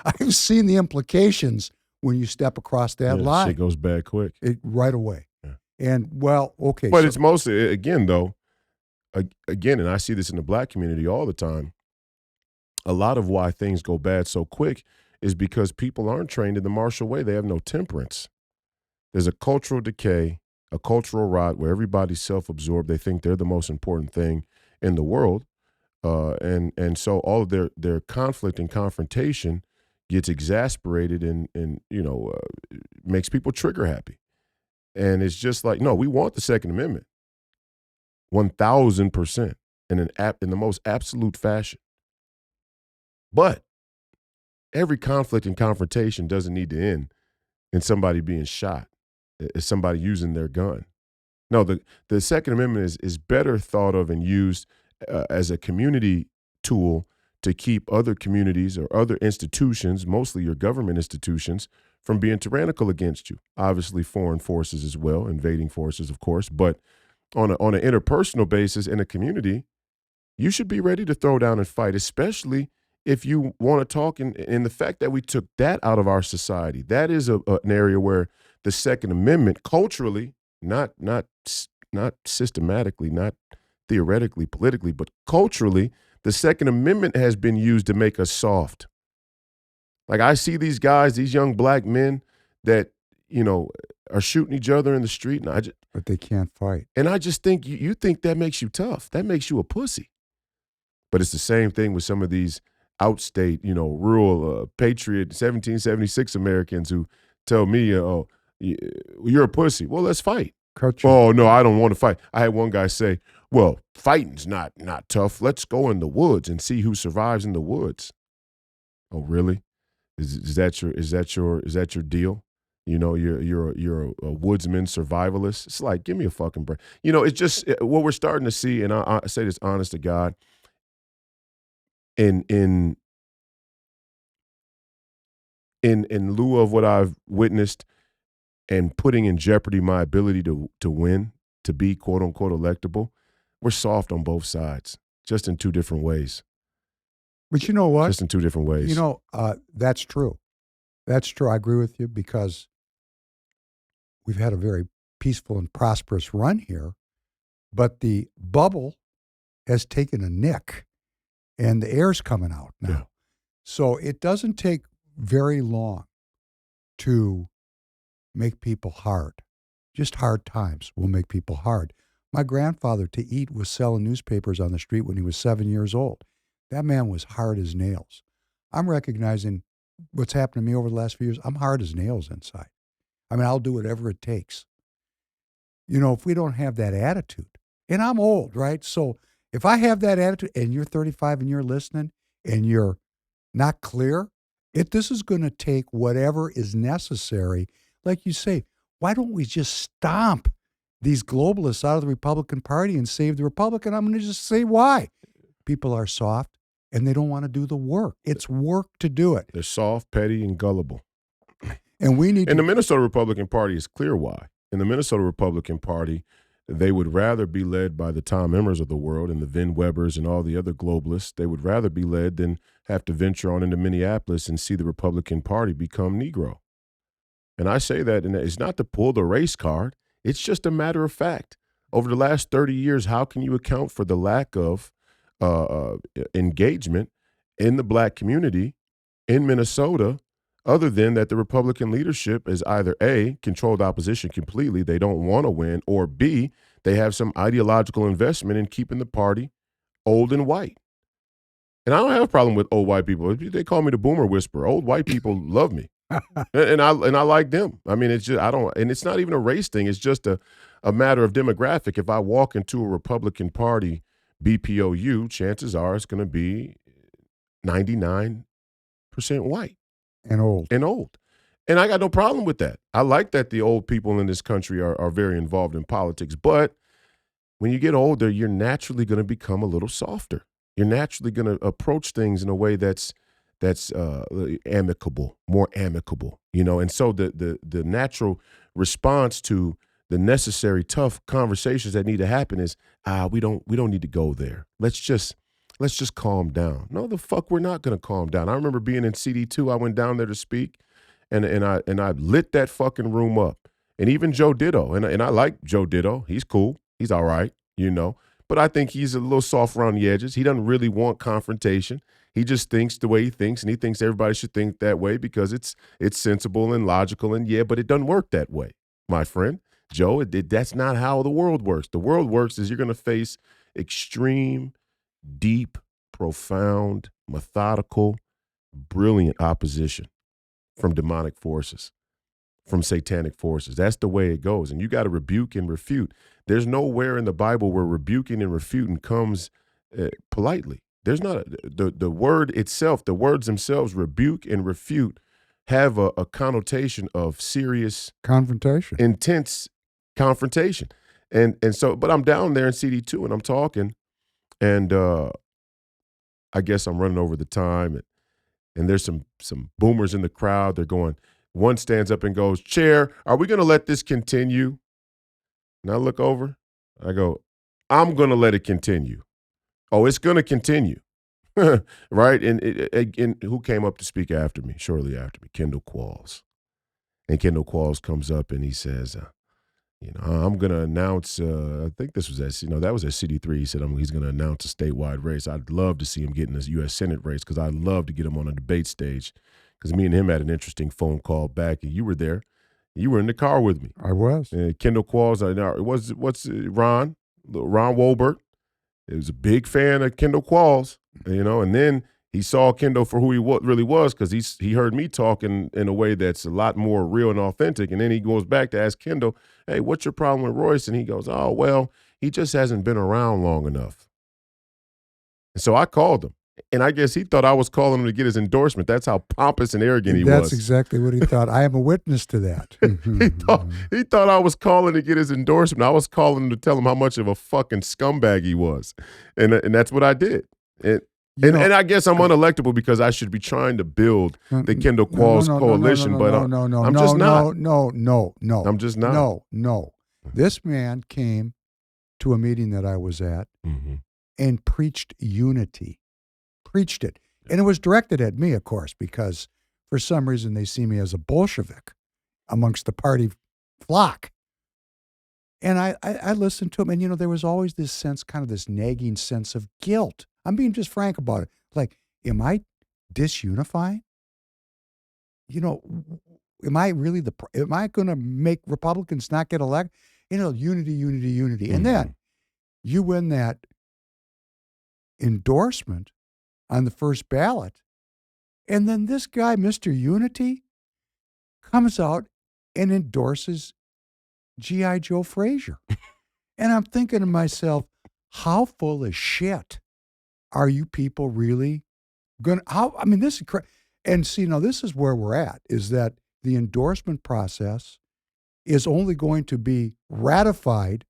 I've seen the implications when you step across that line. Shit goes bad quick. Right away. Yeah. And, well, okay. But it's mostly, again, though, and I see this in the black community all the time, a lot of why things go bad so quick is because people aren't trained in the martial way. They have no temperance. There's a cultural decay, a cultural rot where everybody's self-absorbed. They think they're the most important thing in the world. And so all of their conflict and confrontation gets exasperated and makes people trigger happy. And it's just like, no, we want the Second Amendment. 1,000% in the most absolute fashion. But every conflict and confrontation doesn't need to end in somebody being shot, somebody using their gun. No, the Second Amendment is better thought of and used as a community tool to keep other communities or other institutions, mostly your government institutions, from being tyrannical against you. Obviously, foreign forces as well, invading forces, of course, but on an interpersonal basis in a community, you should be ready to throw down and fight, especially if you want to talk. And the fact that we took that out of our society, that is an area where the Second Amendment culturally, not systematically, not theoretically, politically, but culturally, the Second Amendment has been used to make us soft. Like I see these guys, these young black men that, are shooting each other in the street. And but they can't fight. And I just think you think that makes you tough. That makes you a pussy. But it's the same thing with some of these outstate, rural patriot 1776 Americans who tell me, oh, You're a pussy. Well, let's fight. Coach you. Oh, no, I don't want to fight. I had one guy say, well, fighting's not tough. Let's go in the woods and see who survives in the woods. Oh, really? Is that your deal? You know, you're a woodsman survivalist. It's like, give me a fucking break. You know, it's just what we're starting to see, and I say this honest to God, in lieu of what I've witnessed and putting in jeopardy my ability to win, to be quote unquote electable, we're soft on both sides, just in two different ways. But you know what? Just in two different ways. You know, that's true. That's true. I agree with you because we've had a very peaceful and prosperous run here, but the bubble has taken a nick and the air's coming out now. Yeah. So it doesn't take very long to make people hard. Just hard times will make people hard. My grandfather to eat was selling newspapers on the street when he was 7 years old. That man was hard as nails. I'm recognizing what's happened to me over the last few years. I'm hard as nails inside. I mean, I'll do whatever it takes. You know, if we don't have that attitude, and I'm old, right? So if I have that attitude and you're 35 and you're listening and you're not clear, this is going to take whatever is necessary. Like you say, why don't we just stomp these globalists out of the Republican Party and save the Republican? I'm going to just say why. People are soft and they don't want to do the work. It's work to do it. They're soft, petty, and gullible. And we need the Minnesota Republican Party is clear why. In the Minnesota Republican Party, they would rather be led by the Tom Emmers of the world and the Vin Webers and all the other globalists. They would rather be led than have to venture on into Minneapolis and see the Republican Party become Negro. And I say that, and it's not to pull the race card. It's just a matter of fact. Over the last 30 years, how can you account for the lack of engagement in the black community in Minnesota, other than that the Republican leadership is either A, controlled opposition completely, they don't want to win, or B, they have some ideological investment in keeping the party old and white. And I don't have a problem with old white people. They call me the boomer whisperer. Old white people love me. and I like them. I mean, it's just, and it's not even a race thing. It's just a matter of demographic. If I walk into a Republican Party BPOU, chances are it's going to be 99% white. And old. And I got no problem with that. I like that the old people in this country are very involved in politics. But when you get older, you're naturally going to become a little softer. You're naturally going to approach things in a way that's amicable, more amicable, you know. And so the natural response to the necessary tough conversations that need to happen is, we don't need to go there. Let's just calm down. No, the fuck, we're not going to calm down. I remember being in CD2. I went down there to speak, and I lit that fucking room up. And even Joe Ditto, and I like Joe Ditto. He's cool. He's all right, you know. But I think he's a little soft around the edges. He doesn't really want confrontation. He just thinks the way he thinks, and he thinks everybody should think that way because it's sensible and logical. And yeah, but it doesn't work that way, my friend. Joe, that's not how the world works. The world works is you're going to face extreme, deep, profound, methodical, brilliant opposition from demonic forces, from satanic forces. That's the way it goes. And you got to rebuke and refute. There's nowhere in the Bible where rebuking and refuting comes politely. There's not the word itself, the words themselves, rebuke and refute, have a connotation of serious confrontation, intense confrontation. And so, but I'm down there in CD2 and I'm talking, and I guess I'm running over the time, and there's some boomers in the crowd. They're going, one stands up and goes, "Chair, are we going to let this continue?" And I look over, I go, "I'm going to let it continue." Oh, it's going to continue. Right? And who came up to speak after me, shortly after me? Kendall Qualls. And Kendall Qualls comes up and he says, I'm going to announce, I think this was that was at CD3. He said he's going to announce a statewide race. I'd love to see him get in this U.S. Senate race because I'd love to get him on a debate stage because me and him had an interesting phone call back, and you were there. You were in the car with me. I was. Kendall Qualls, Ron Wolbert. He was a big fan of Kendall Qualls, and then He saw Kendall for who he really was because he heard me talking in a way that's a lot more real and authentic. And then he goes back to ask Kendall, hey, what's your problem with Royce? And he goes, oh, well, he just hasn't been around long enough. And so I called him. And I guess he thought I was calling him to get his endorsement. That's how pompous and arrogant he was. That's exactly what he thought. I am a witness to that. he thought I was calling to get his endorsement. I was calling him to tell him how much of a fucking scumbag he was. And that's what I did. And I guess I'm unelectable because I should be trying to build the Kendall Qualls coalition, but I'm just not. No. I'm just not. No. This man came to a meeting that I was at and preached unity. Preached it. And it was directed at me, of course, because for some reason they see me as a Bolshevik amongst the party flock. And I listened to him, and, there was always this sense, kind of this nagging sense of guilt. I'm being just frank about it. Like, am I disunifying? Am I really am I going to make Republicans not get elected? Unity. And then you win that endorsement on the first ballot. And then this guy, Mr. Unity, comes out and endorses G.I. Joe Frazier. And I'm thinking to myself, how full of shit are you people really going to, this is and see, now this is where we're at, is that the endorsement process is only going to be ratified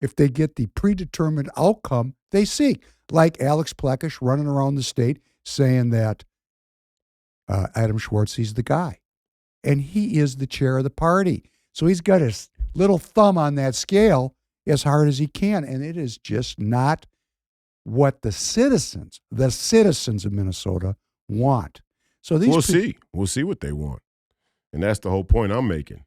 if they get the predetermined outcome they seek. Like Alex Plekish running around the state saying that Adam Schwartz, he's the guy. And he is the chair of the party. So he's got his little thumb on that scale as hard as he can. And it is just not what the citizens of Minnesota want. So we'll see what they want. And that's the whole point I'm making,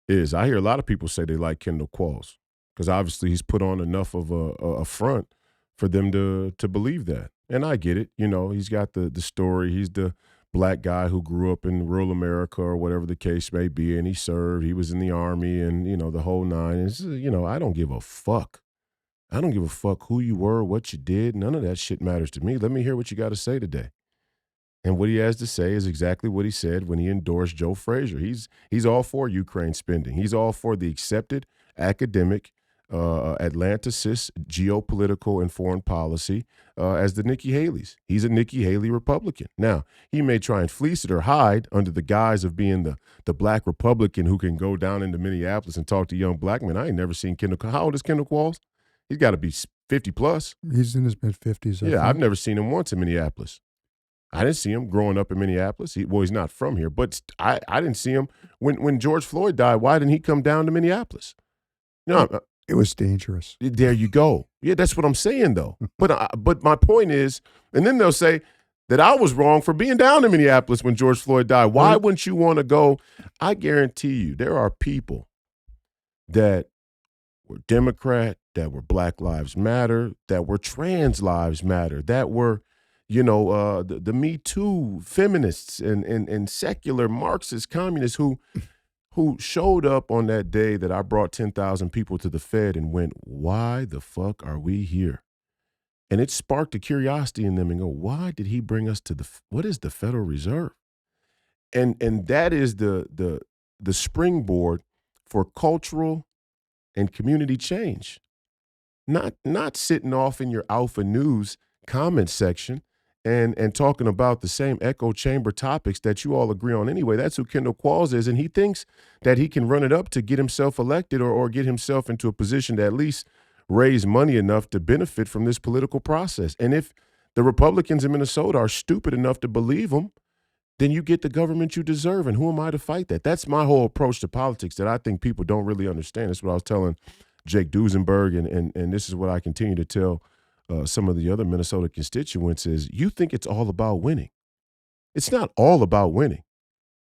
is I hear a lot of people say they like Kendall Qualls because obviously he's put on enough of a front for them to believe that. And I get it. He's got the story. He's the black guy who grew up in rural America or whatever the case may be, and he served. He was in the Army and, the whole nine. And, I don't give a fuck. I don't give a fuck who you were, what you did. None of that shit matters to me. Let me hear what you got to say today. And what he has to say is exactly what he said when he endorsed Joe Frazier. He's all for Ukraine spending. He's all for the accepted academic Atlanticist geopolitical and foreign policy as the Nikki Haley's. He's a Nikki Haley Republican. Now, he may try and fleece it or hide under the guise of being the black Republican who can go down into Minneapolis and talk to young black men. I ain't never seen Kendall. How old is Kendall Qualls? He's got to be 50 plus. He's in his mid-50s. Yeah, I've never seen him once in Minneapolis. I didn't see him growing up in Minneapolis. He's not from here, but I didn't see him when George Floyd died. Why didn't he come down to Minneapolis? It was dangerous. There you go. Yeah, that's what I'm saying, though. But my point is, and then they'll say that I was wrong for being down in Minneapolis when George Floyd died. Why wouldn't you want to go? I guarantee you there are people that were Democrat, that were Black Lives Matter, that were Trans Lives Matter, that were, the Me Too feminists and secular Marxist communists who showed up on that day that I brought 10,000 people to the Fed and went, why the fuck are we here? And it sparked a curiosity in them and go, why did he bring us to what is the Federal Reserve? And that is the springboard for cultural and community change. Not sitting off in your Alpha News comment section and talking about the same echo chamber topics that you all agree on anyway. That's who Kendall Qualls is, and he thinks that he can run it up to get himself elected or get himself into a position to at least raise money enough to benefit from this political process. And if the Republicans in Minnesota are stupid enough to believe him, then you get the government you deserve, and who am I to fight that? That's my whole approach to politics that I think people don't really understand. That's what I was telling Jake Duesenberg, and this is what I continue to tell some of the other Minnesota constituents is you think it's all about winning. It's not all about winning.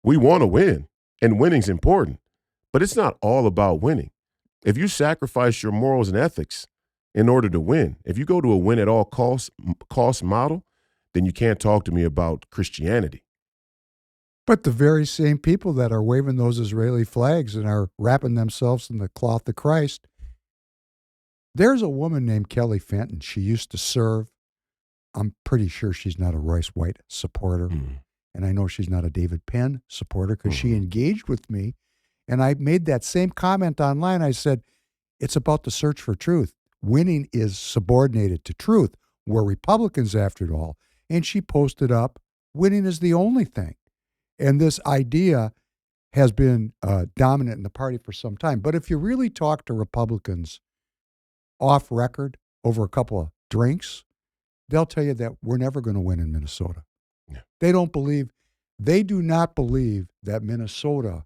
We want to win, and winning's important, but it's not all about winning. If you sacrifice your morals and ethics in order to win, if you go to a win at all cost model, then you can't talk to me about Christianity. But the very same people that are waving those Israeli flags and are wrapping themselves in the cloth of Christ, there's a woman named Kelly Fenton. She used to serve I'm pretty sure she's not a Royce White supporter. And I know she's not a David Penn supporter because she engaged with me. And I made that same comment online. I said, it's about the search for truth. Winning is subordinated to truth. We're Republicans after it all. And she posted up, winning is the only thing. And this idea has been dominant in the party for some time. But if you really talk to Republicans off record over a couple of drinks, they'll tell you that we're never going to win in Minnesota. Yeah. They do not believe that Minnesota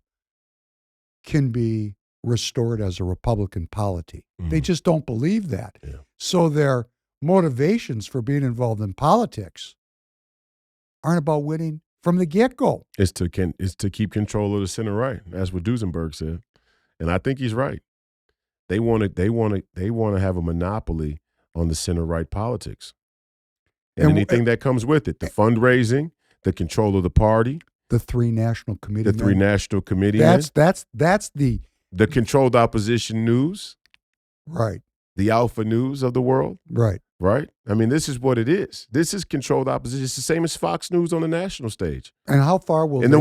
can be restored as a Republican polity. They just don't believe that. Yeah. So their motivations for being involved in politics aren't about winning from the get-go. It's to keep control of the center right. That's what Duesenberg said. And I think he's right. They want to have a monopoly on the center right politics. And anything that comes with it, the fundraising, the control of the party, the three national committee, that's the controlled opposition news, right? The alpha news of the world, right? I mean, this is what it is. This is controlled opposition. It's the same as Fox News on the national stage. And how far will? And the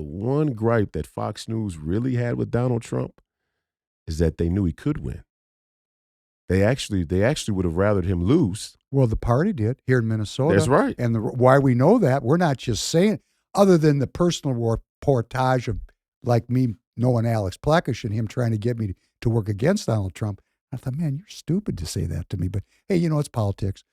one gripe that Fox News really had with Donald Trump is that they knew he could win. They actually would have rathered him lose. Well, the party did here in Minnesota. That's right. And why we know that, we're not just saying, other than the personal reportage of like me knowing Alex Plekish and him trying to get me to work against Donald Trump. I thought, man, you're stupid to say that to me. But hey, it's politics.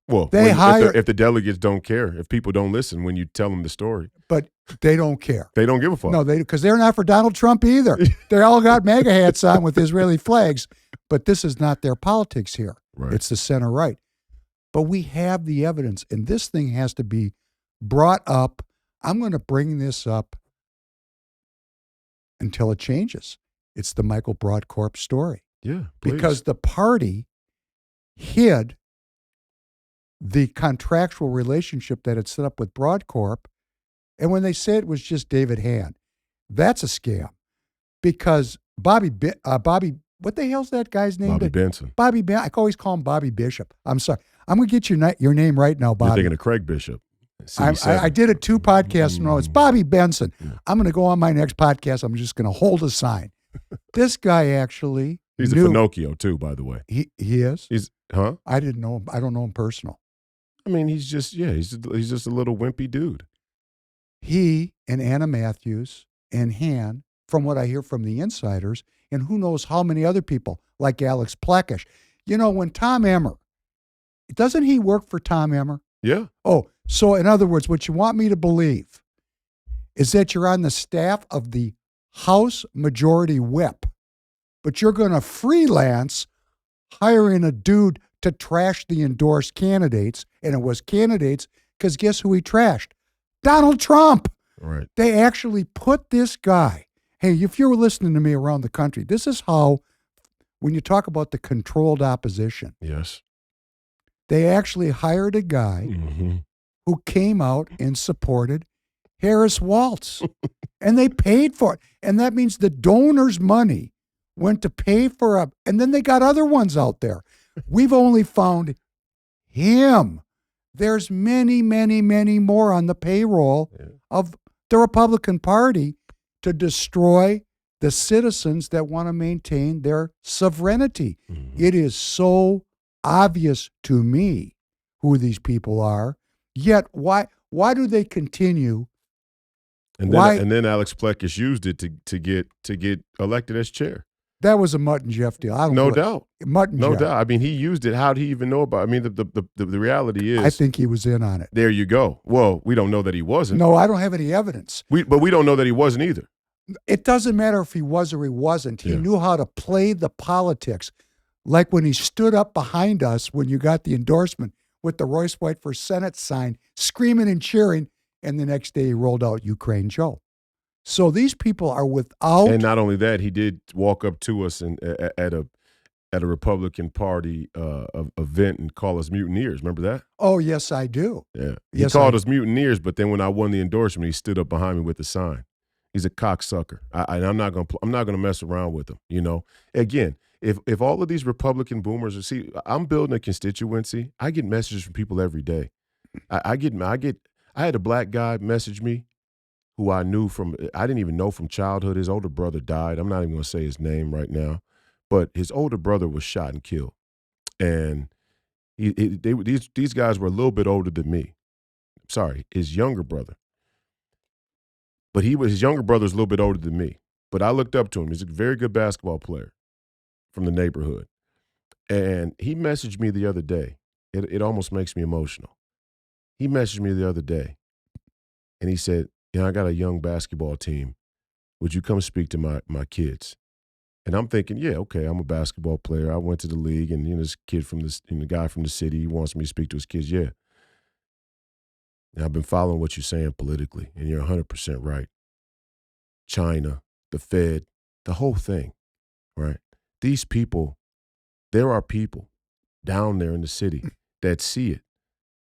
Well, if the delegates don't care, if people don't listen when you tell them the story. But they don't care. They don't give a fuck. No, because they're not for Donald Trump either. They all got MAGA hats on with Israeli flags. But this is not their politics here. Right. It's the center right. But we have the evidence, and this thing has to be brought up. I'm going to bring this up until it changes. It's the Michael Broadcorp story. Yeah, please. Because the party hid the contractual relationship that had set up with Broadcorp, and when they said it was just David Hand, that's a scam. Because Bobby, what the hell's that guy's name? Bobby Benson. Bobby Benson. I always call him Bobby Bishop. I'm sorry. I'm going to get your name right now, Bobby. You're thinking of Craig Bishop. I did it 2 podcasts in a row. It's Bobby Benson. Yeah. I'm going to go on my next podcast. I'm just going to hold a sign. This guy actually He's knew. a Pinocchio too, by the way. He is? Huh? I didn't know him. I don't know him personal. I mean, he's just a little wimpy dude. He and Anna Matthews and Han, from what I hear from the insiders, and who knows how many other people, like Alex Plekish. When Tom Emmer, doesn't he work for Tom Emmer? Yeah. Oh, so in other words, what you want me to believe is that you're on the staff of the House Majority Whip, but you're going to freelance hiring a dude to trash the endorsed candidates, and it was candidates because guess who he trashed? Donald Trump. Right. They actually put this guy. Hey, if you're listening to me around the country, this is how, when you talk about the controlled opposition. Yes. They actually hired a guy who came out and supported Harris Waltz, and they paid for it. And that means the donors' money went to pay for and then they got other ones out there. We've only found him. There's many, many, many more on the payroll of the Republican Party to destroy the citizens that want to maintain their sovereignty. It is so obvious to me who these people are. Yet why do they continue? And then Alex Plekish used it to get elected as chair. That was a Mutt and Jeff deal. No doubt. No doubt. I mean, he used it. How did he even know about it? I mean, the reality is, I think he was in on it. There you go. Well, we don't know that he wasn't. No, I don't have any evidence. But we don't know that he wasn't either. It doesn't matter if he was or he wasn't. He knew how to play the politics. Like when he stood up behind us when you got the endorsement with the Royce White for Senate sign, screaming and cheering, and the next day he rolled out Ukraine Joe. So these people are without. And not only that, he did walk up to us at a Republican Party event and call us mutineers. Remember that? Oh, yes, I do. Yeah. He called us mutineers, but then when I won the endorsement, he stood up behind me with the sign. He's a cocksucker. I'm not gonna mess around with him. You know. Again, if all of these Republican boomers I'm building a constituency. I get messages from people every day. I had a black guy message me who I didn't even know from childhood. His older brother died. I'm not even gonna say his name right now, but his older brother was shot and killed, and these guys were a little bit older than me. Sorry, his younger brother. But his younger brother's a little bit older than me. But I looked up to him. He's a very good basketball player from the neighborhood. And he messaged me the other day. It almost makes me emotional. He messaged me the other day, and he said, I got a young basketball team. Would you come speak to my kids? And I'm thinking, yeah, okay, I'm a basketball player. I went to the league, and this kid the guy from the city, he wants me to speak to his kids. Yeah. And I've been following what you're saying politically, and you're 100% right. China, the Fed, the whole thing, right? These people, there are people down there in the city that see it,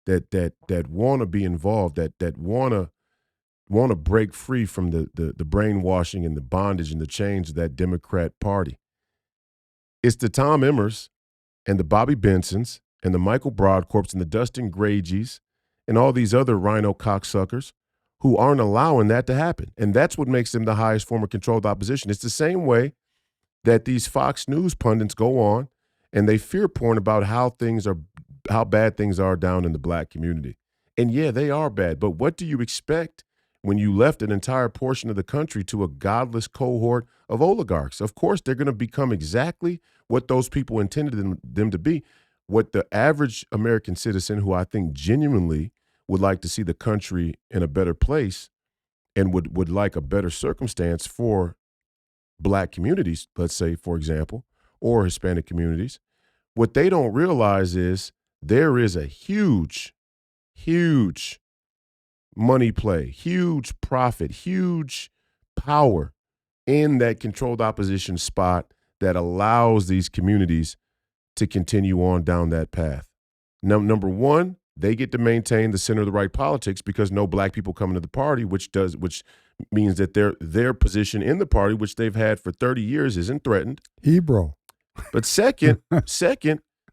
that want to be involved, that want to break free from the brainwashing and the bondage and the chains of that Democrat Party. It's the Tom Emmers and the Bobby Bensons and the Michael Broadcorps and the Dustin Gragies and all these other rhino cocksuckers who aren't allowing that to happen. And that's what makes them the highest form of controlled opposition. It's the same way that these Fox News pundits go on and they fear porn about how bad things are down in the black community. And yeah, they are bad. But what do you expect when you left an entire portion of the country to a godless cohort of oligarchs? Of course, they're going to become exactly what those people intended them to be. What the average American citizen, who I think genuinely would like to see the country in a better place and would like a better circumstance for black communities, let's say, for example, or Hispanic communities, what they don't realize is there is a huge, huge money play, huge profit, huge power in that controlled opposition spot that allows these communities to continue on down that path. Number one, they get to maintain the center of the right politics because no black people come into the party, which means that their position in the party, which they've had for 30 years, isn't threatened. Hebrew. But second,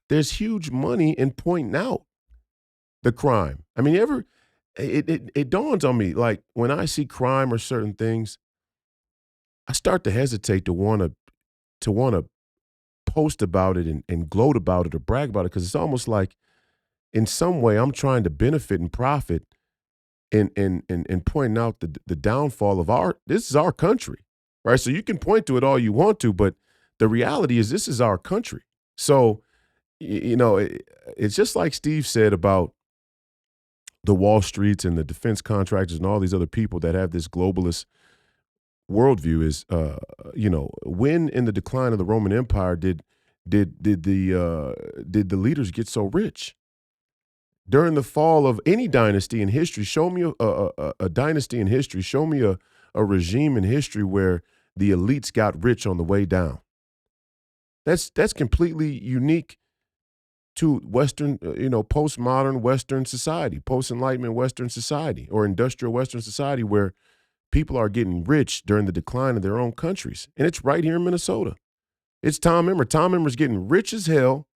there's huge money in pointing out the crime. I mean, it dawns on me, like when I see crime or certain things, I start to hesitate to want to post about it and gloat about it or brag about it, because it's almost like in some way I'm trying to benefit and profit in pointing out the downfall of this is our country, right? So you can point to it all you want to, but the reality is this is our country. So, it's just like Steve said about the Wall Streets and the defense contractors and all these other people that have this globalist worldview is, when in the decline of the Roman Empire did the leaders get so rich? During the fall of any dynasty in history, show me a dynasty in history. Show me a regime in history where the elites got rich on the way down. That's completely unique to Western, postmodern Western society, post-Enlightenment Western society, or industrial Western society, where people are getting rich during the decline of their own countries. And it's right here in Minnesota. It's Tom Emmer. Tom Emmer's getting rich as hell,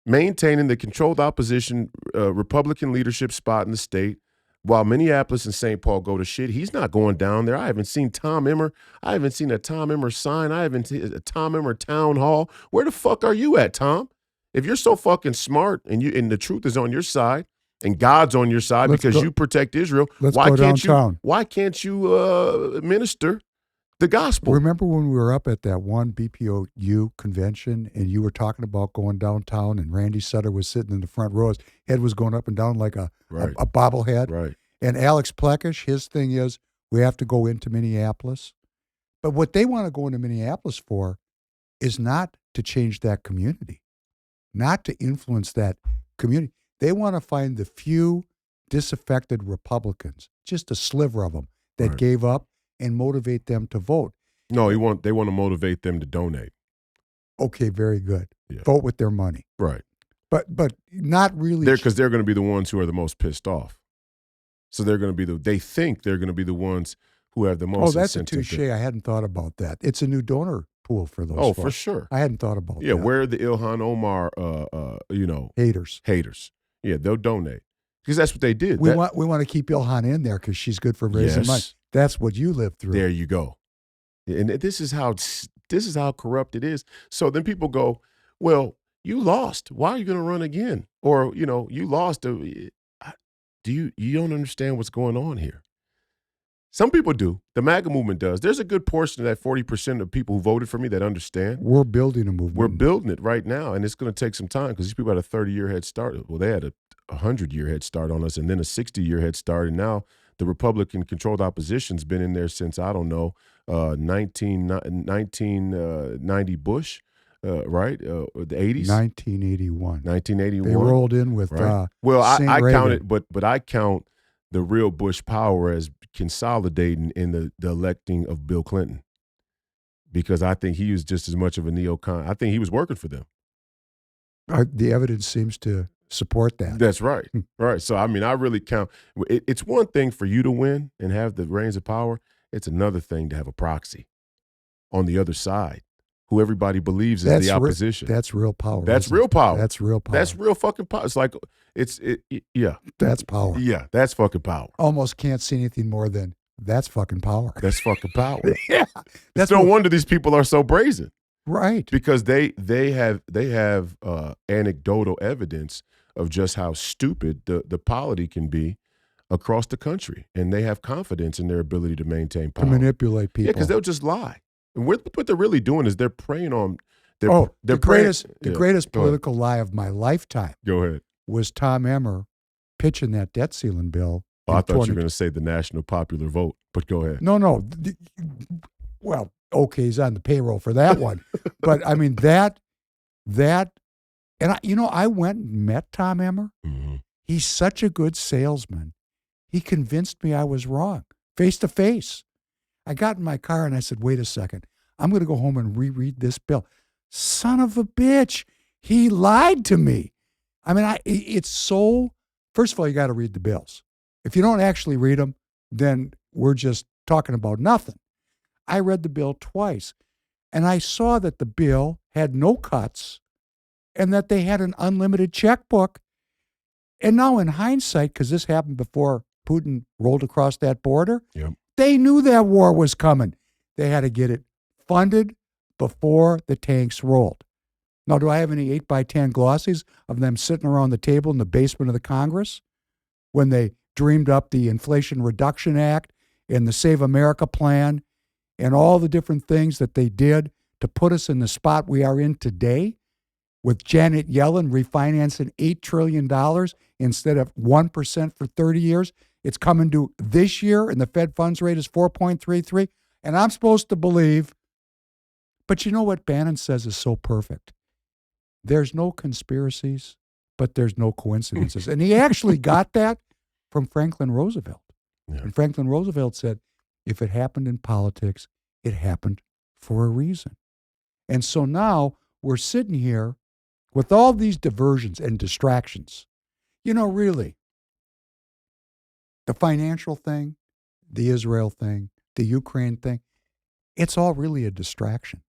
maintaining the controlled opposition Republican leadership spot in the state, while Minneapolis and St. Paul go to shit. He's not going down there. I haven't seen Tom Emmer. I haven't seen a Tom Emmer sign. I haven't seen a Tom Emmer town hall. Where the fuck are you at, Tom? If you're so fucking smart and the truth is on your side and God's on your side because you protect Israel, why can't you minister the gospel? Remember when we were up at that one BPOU convention and you were talking about going downtown and Randy Sutter was sitting in the front row. His head was going up and down like a bobblehead. Right. And Alex Plekish, his thing is we have to go into Minneapolis. But what they want to go into Minneapolis for is not to change that community, not to influence that community. They want to find the few disaffected Republicans, just a sliver of them, that gave up, and motivate them to vote. No, they want to motivate them to donate. Okay, very good. Yeah. Vote with their money. Right. But not really. Because they're going to be the ones who are the most pissed off. So they're going to be they think they're going to be the ones who have the most that's a incentive. touche. I hadn't thought about that. It's a new donor pool for those folks. For sure. I hadn't thought about that. Yeah, where are the Ilhan Omar, haters. Yeah, they'll donate because that's what they did. We want to keep Ilhan in there because she's good for raising money. That's what you lived through. There you go. And this is how corrupt it is. So then people go, well, you lost. Why are you going to run again? Or you lost. You don't understand what's going on here? Some people do. The MAGA movement does. There's a good portion of that 40% of people who voted for me that understand. We're building a movement. We're building it right now, and it's going to take some time because these people had a 30-year head start. Well, they had a 100-year head start on us and then a 60-year head start, and now the Republican-controlled opposition's been in there since, 1990 Bush, right? The 80s? 1981. 1981. They rolled in with right? I count it, but I count the real Bush power as consolidating in the electing of Bill Clinton, because I think he was just as much of a neocon. I think he was working for them. The evidence seems to support that. That's right. Right. So, I really count. It's one thing for you to win and have the reins of power. It's another thing to have a proxy on the other side who everybody believes is the opposition. That's real power. That's real power. That's real power. That's real fucking power. It's like, yeah. That's power. Yeah, that's fucking power. Almost can't see anything more than that's fucking power. That's fucking power. Yeah. It's no wonder these people are so brazen. Right. Because they have anecdotal evidence of just how stupid the polity can be across the country. And they have confidence in their ability to maintain power. To manipulate people. Yeah, because they'll just lie. And what they're really doing is they're preying on the greatest political lie of my lifetime. Go ahead. Was Tom Emmer pitching that debt ceiling bill. I thought you were going to say the national popular vote, but go ahead. No. Well, okay, he's on the payroll for that one. But that, and I went and met Tom Emmer. Mm-hmm. He's such a good salesman. He convinced me I was wrong, face to face. I got in my car and I said, wait a second. I'm going to go home and reread this bill. Son of a bitch. He lied to me. It's so, first of all, you got to read the bills. If you don't actually read them, then we're just talking about nothing. I read the bill twice, and I saw that the bill had no cuts and that they had an unlimited checkbook. And now in hindsight, because this happened before Putin rolled across that border, yep. They knew that war was coming. They had to get it funded before the tanks rolled. Now, do I have any 8x10 glossies of them sitting around the table in the basement of the Congress when they dreamed up the Inflation Reduction Act and the Save America Plan and all the different things that they did to put us in the spot we are in today, with Janet Yellen refinancing $8 trillion instead of 1% for 30 years? It's coming due this year, and the Fed funds rate is 4.33. And I'm supposed to believe, but you know what Bannon says is so perfect? There's no conspiracies, but there's no coincidences. And he actually got that from Franklin Roosevelt. Yeah. And Franklin Roosevelt said, if it happened in politics, it happened for a reason. And so now we're sitting here with all these diversions and distractions. Really, the financial thing, the Israel thing, the Ukraine thing, it's all really a distraction.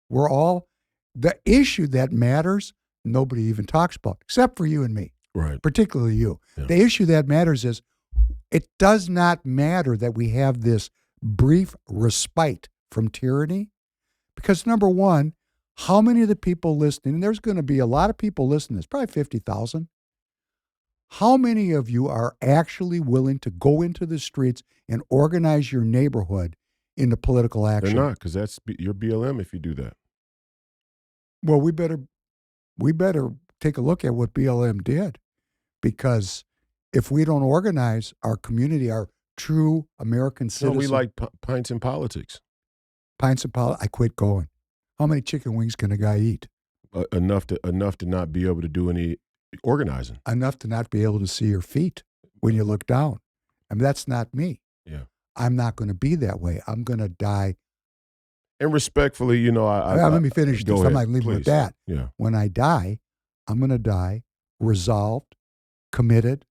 The issue that matters, nobody even talks about, except for you and me. Right. Particularly you. Yeah. The issue that matters is it does not matter that we have this brief respite from tyranny, because number one, how many of the people listening, and there's going to be a lot of people listening, there's probably 50,000, how many of you are actually willing to go into the streets and organize your neighborhood into political action? They're not, because that's your BLM if you do that. Well, we better take a look at what BLM did, because if we don't organize our community, our true American citizens. No, we like pints in politics. Pints in politics. I quit going. How many chicken wings can a guy eat? Enough to not be able to do any organizing. Enough to not be able to see your feet when you look down. That's not me. Yeah. I'm not going to be that way. I'm going to die. And respectfully, let me finish this. I'm not leaving with that. Yeah. When I die, I'm going to die resolved, committed,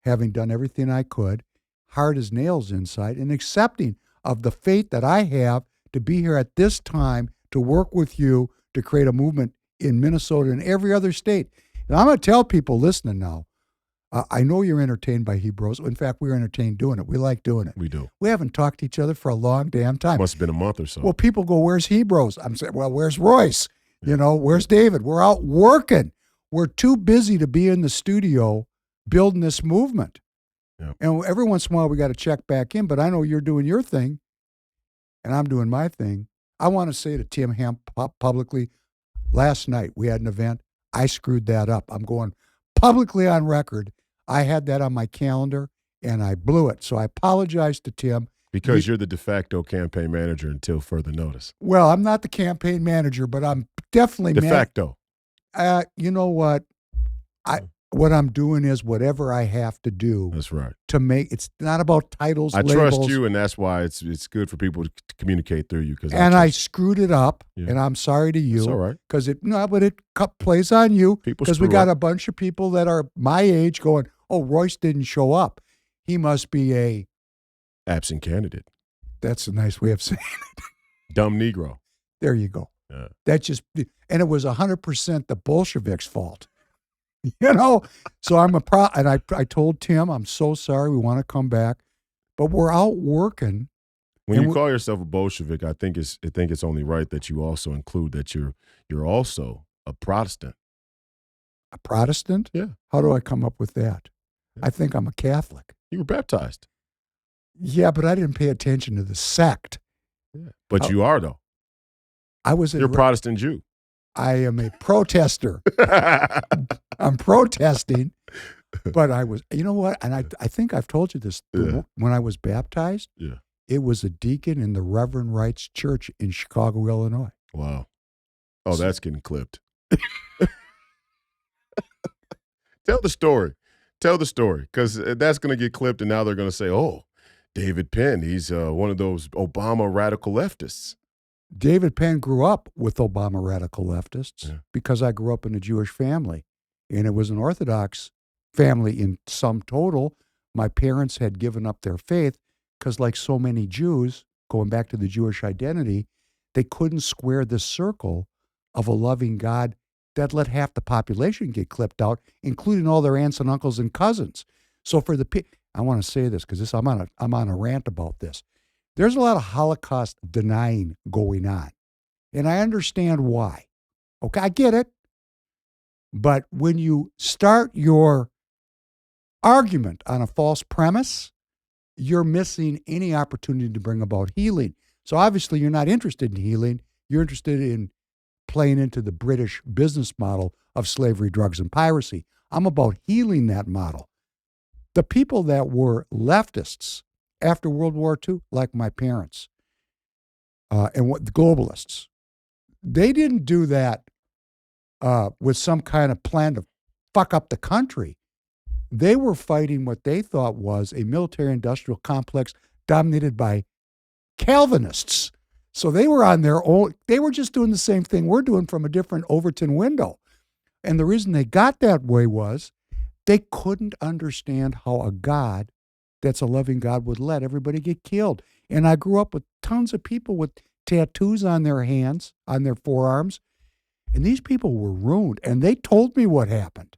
having done everything I could, hard as nails inside, and accepting of the faith that I have to be here at this time to work with you to create a movement in Minnesota and every other state. And I'm going to tell people listening now, I know you're entertained by Hebrews. In fact, we're entertained doing it. We like doing it. We do. We haven't talked to each other for a long damn time. Must have been a month or so. Well, people go, where's Hebrews? I'm saying, well, where's Royce? You know, where's David? We're out working. We're too busy to be in the studio building this movement. Yep. And every once in a while, we got to check back in. But I know you're doing your thing, and I'm doing my thing. I want to say to Tim Ham publicly, last night we had an event. I screwed that up. I'm going publicly on record. I had that on my calendar, and I blew it. So I apologize to Tim. Because you're the de facto campaign manager until further notice. Well, I'm not the campaign manager, but I'm definitely de facto. You know what? What I'm doing is whatever I have to do. That's right. To make it's not about titles. I labels. trust you, and that's why it's good for people to communicate through you. I screwed it up, and I'm sorry to you. It's all right. Because but it plays on you. Because we got a bunch of people that are my age going, "Oh, Royce didn't show up. He must be a absent candidate." That's a nice way of saying it. Dumb Negro. There you go. Yeah. And it was 100% the Bolsheviks' fault. You know, so and I told Tim, I'm so sorry, we want to come back, but we're out working. When you call yourself a Bolshevik, I think it's only right that you also include that you're also a Protestant. A Protestant? Yeah. How do I come up with that? I think I'm a Catholic. You were baptized. Yeah, but I didn't pay attention to the sect. Yeah. But you are, though. You're a Protestant Jew. I am a protester. I'm protesting, but you know what? And I think I've told you this. Yeah. When I was baptized, it was a deacon in the Reverend Wright's church in Chicago, Illinois. Wow. Oh, that's getting clipped. Tell the story. Because that's going to get clipped, and now they're going to say, oh, David Penn, he's one of those Obama radical leftists. David Penn grew up with Obama radical leftists because I grew up in a Jewish family, and it was an Orthodox family in sum total. My parents had given up their faith because, like so many Jews, going back to the Jewish identity, they couldn't square the circle of a loving God that let half the population get clipped out, including all their aunts and uncles and cousins. So I want to say this because I'm on a rant about this. There's a lot of Holocaust denying going on, and I understand why. Okay, I get it. But when you start your argument on a false premise, you're missing any opportunity to bring about healing. So obviously you're not interested in healing. You're interested in playing into the British business model of slavery, drugs, and piracy. I'm about healing that model. The people that were leftists after World War II, like my parents, and the globalists, they didn't do that with some kind of plan to fuck up the country. They were fighting what they thought was a military-industrial complex dominated by Calvinists. So they were on their own. They were just doing the same thing we're doing from a different Overton window. And the reason they got that way was they couldn't understand how a God that's a loving God would let everybody get killed. And I grew up with tons of people with tattoos on their hands, on their forearms, and these people were ruined. And they told me what happened.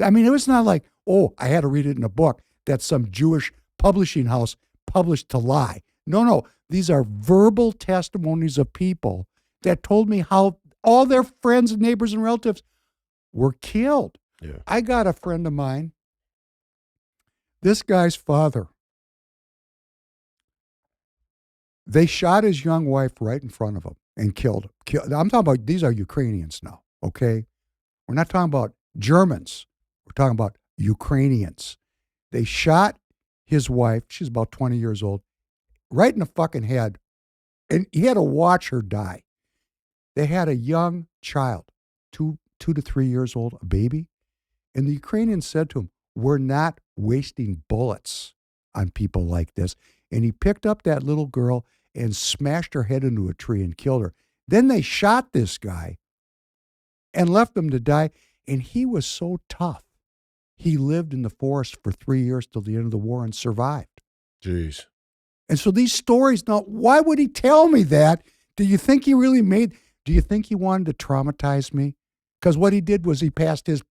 I mean, it was not like, oh, I had to read it in a book that some Jewish publishing house published to lie. No. These are verbal testimonies of people that told me how all their friends and neighbors and relatives were killed. Yeah. I got a friend of mine, this guy's father. They shot his young wife right in front of him and killed him. I'm talking about, these are Ukrainians now, okay? We're not talking about Germans. We're talking about Ukrainians. They shot his wife, she's about 20 years old, right in the fucking head, and he had to watch her die. They had a young child, two to 3 years old, a baby, and the Ukrainians said to him, we're not wasting bullets on people like this. And he picked up that little girl and smashed her head into a tree and killed her. Then they shot this guy and left him to die, and he was so tough. He lived in the forest for 3 years till the end of the war and survived. Jeez. And so these stories, now, why would he tell me that? Do you think he wanted to traumatize me? Because what he did was he passed his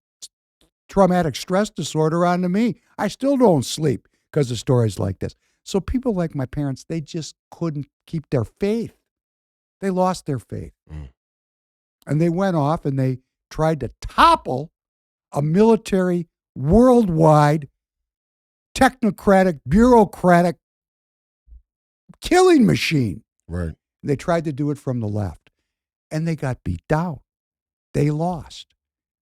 traumatic stress disorder on to me. I still don't sleep because of stories like this. So people like my parents, they just couldn't keep their faith. They lost their faith. And they went off and they tried to topple a military, worldwide, technocratic, bureaucratic killing machine. Right. They tried to do it from the left. And they got beat down. They lost.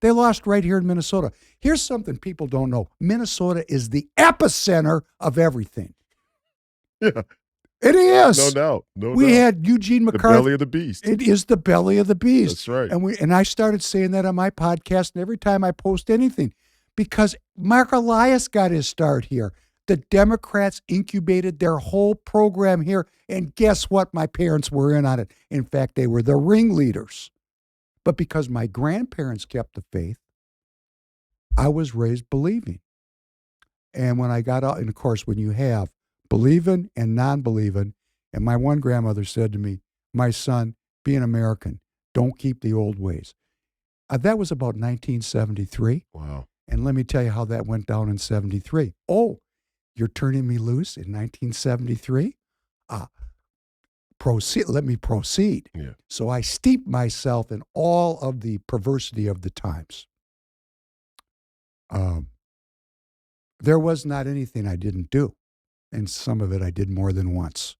They lost right here in Minnesota. Here's something people don't know. Minnesota is the epicenter of everything. Yeah. It is. No doubt. We had Eugene McCarthy. The belly of the beast. It is the belly of the beast. That's right. And I started saying that on my podcast and every time I post anything, because Mark Elias got his start here. The Democrats incubated their whole program here. And guess what? My parents were in on it. In fact, they were the ringleaders. But because my grandparents kept the faith, I was raised believing. And when I got out, and of course, when you have believing and non-believing, and my one grandmother said to me, my son, be an American. Don't keep the old ways. That was about 1973. Wow. And let me tell you how that went down in 73. Oh, you're turning me loose in 1973? Proceed. Let me proceed. Yeah. So I steeped myself in all of the perversity of the times. There was not anything I didn't do. And some of it I did more than once.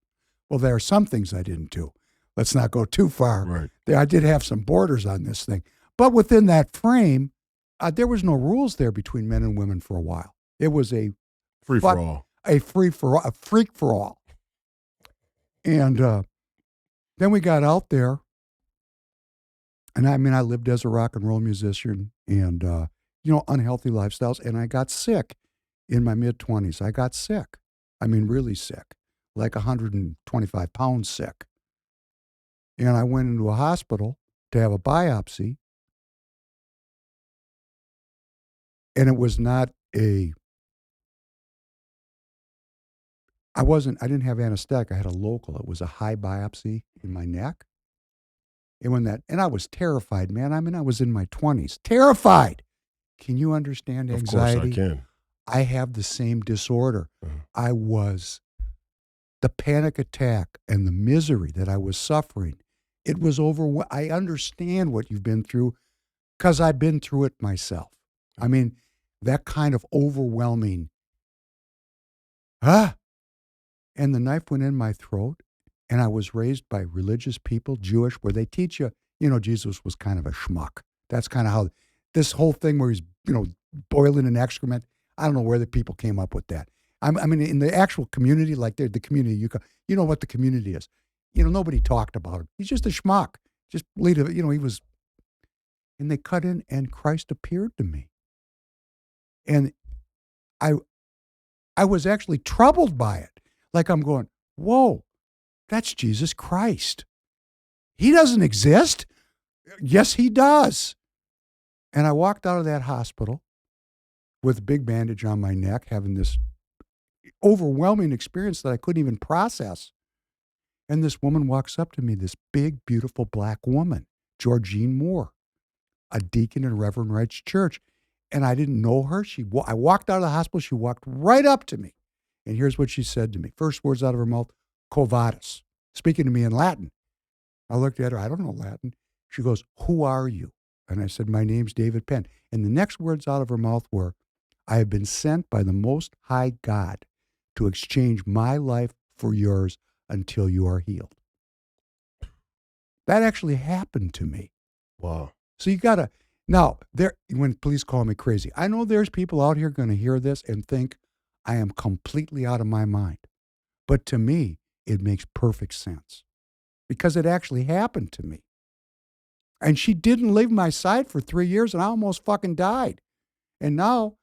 Well, there are some things I didn't do. Let's not go too far. Right. I did have some borders on this thing. But within that frame, there was no rules there between men and women for a while. It was a free-for-all. A free-for-all, a freak-for-all. And then we got out there. And I lived as a rock and roll musician and, unhealthy lifestyles. And I got sick in my mid-20s. I got sick. Really sick, like 125 pounds sick. And I went into a hospital to have a biopsy. And it was not I didn't have anesthetic. I had a local. It was a high biopsy in my neck. And I was terrified, man. I was in my 20s. Terrified. Can you understand anxiety? Of course I can. I have the same disorder. The panic attack and the misery that I was suffering, it was I understand what you've been through because I've been through it myself. That kind of overwhelming, and the knife went in my throat, and I was raised by religious people, Jewish, where they teach you, Jesus was kind of a schmuck. That's kind of how this whole thing where he's, boiling an excrement, I don't know where the people came up with that. In the actual community, like the community, you know what the community is. Nobody talked about him. He's just a schmuck. Just lead it. He was. And they cut in, and Christ appeared to me. And I was actually troubled by it. Like I'm going, whoa, that's Jesus Christ. He doesn't exist. Yes, he does. And I walked out of that hospital with a big bandage on my neck, having this overwhelming experience that I couldn't even process. And this woman walks up to me, this big, beautiful black woman, Georgine Moore, a deacon in Reverend Wright's church. And I didn't know her. I walked out of the hospital. She walked right up to me. And here's what she said to me. First words out of her mouth, Quo vadis, speaking to me in Latin. I looked at her. I don't know Latin. She goes, who are you? And I said, my name's David Penn. And the next words out of her mouth were, I have been sent by the Most High God to exchange my life for yours until you are healed. That actually happened to me. Wow. So you got to, now, when police call me crazy, I know there's people out here going to hear this and think I am completely out of my mind. But to me, it makes perfect sense because it actually happened to me. And she didn't leave my side for 3 years, and I almost fucking died. And now,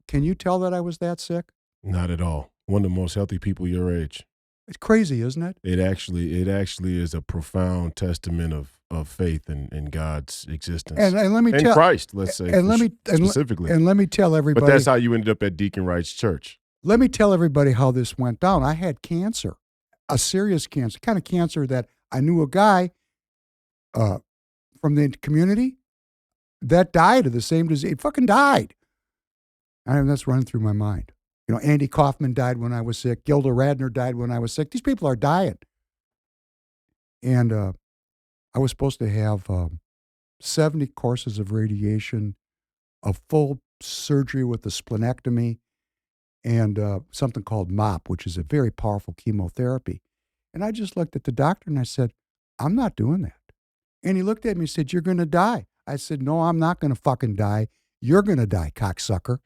can you tell that I was that sick? Not at all. One of the most healthy people your age. It's crazy, isn't it? It actually is a profound testament of faith in God's existence. And let me tell Christ, let's say, specifically. And let me tell everybody. But that's how you ended up at Deacon Wright's church. Let me tell everybody how this went down. I had cancer, a serious cancer, kind of cancer that I knew a guy from the community that died of the same disease. He fucking died. And that's running through my mind. You know, Andy Kaufman died when I was sick. Gilda Radner died when I was sick. These people are dying. And I was supposed to have 70 courses of radiation, a full surgery with a splenectomy, and something called MOP, which is a very powerful chemotherapy. And I just looked at the doctor and I said, I'm not doing that. And he looked at me and said, you're going to die. I said, no, I'm not going to fucking die. You're going to die, cocksucker.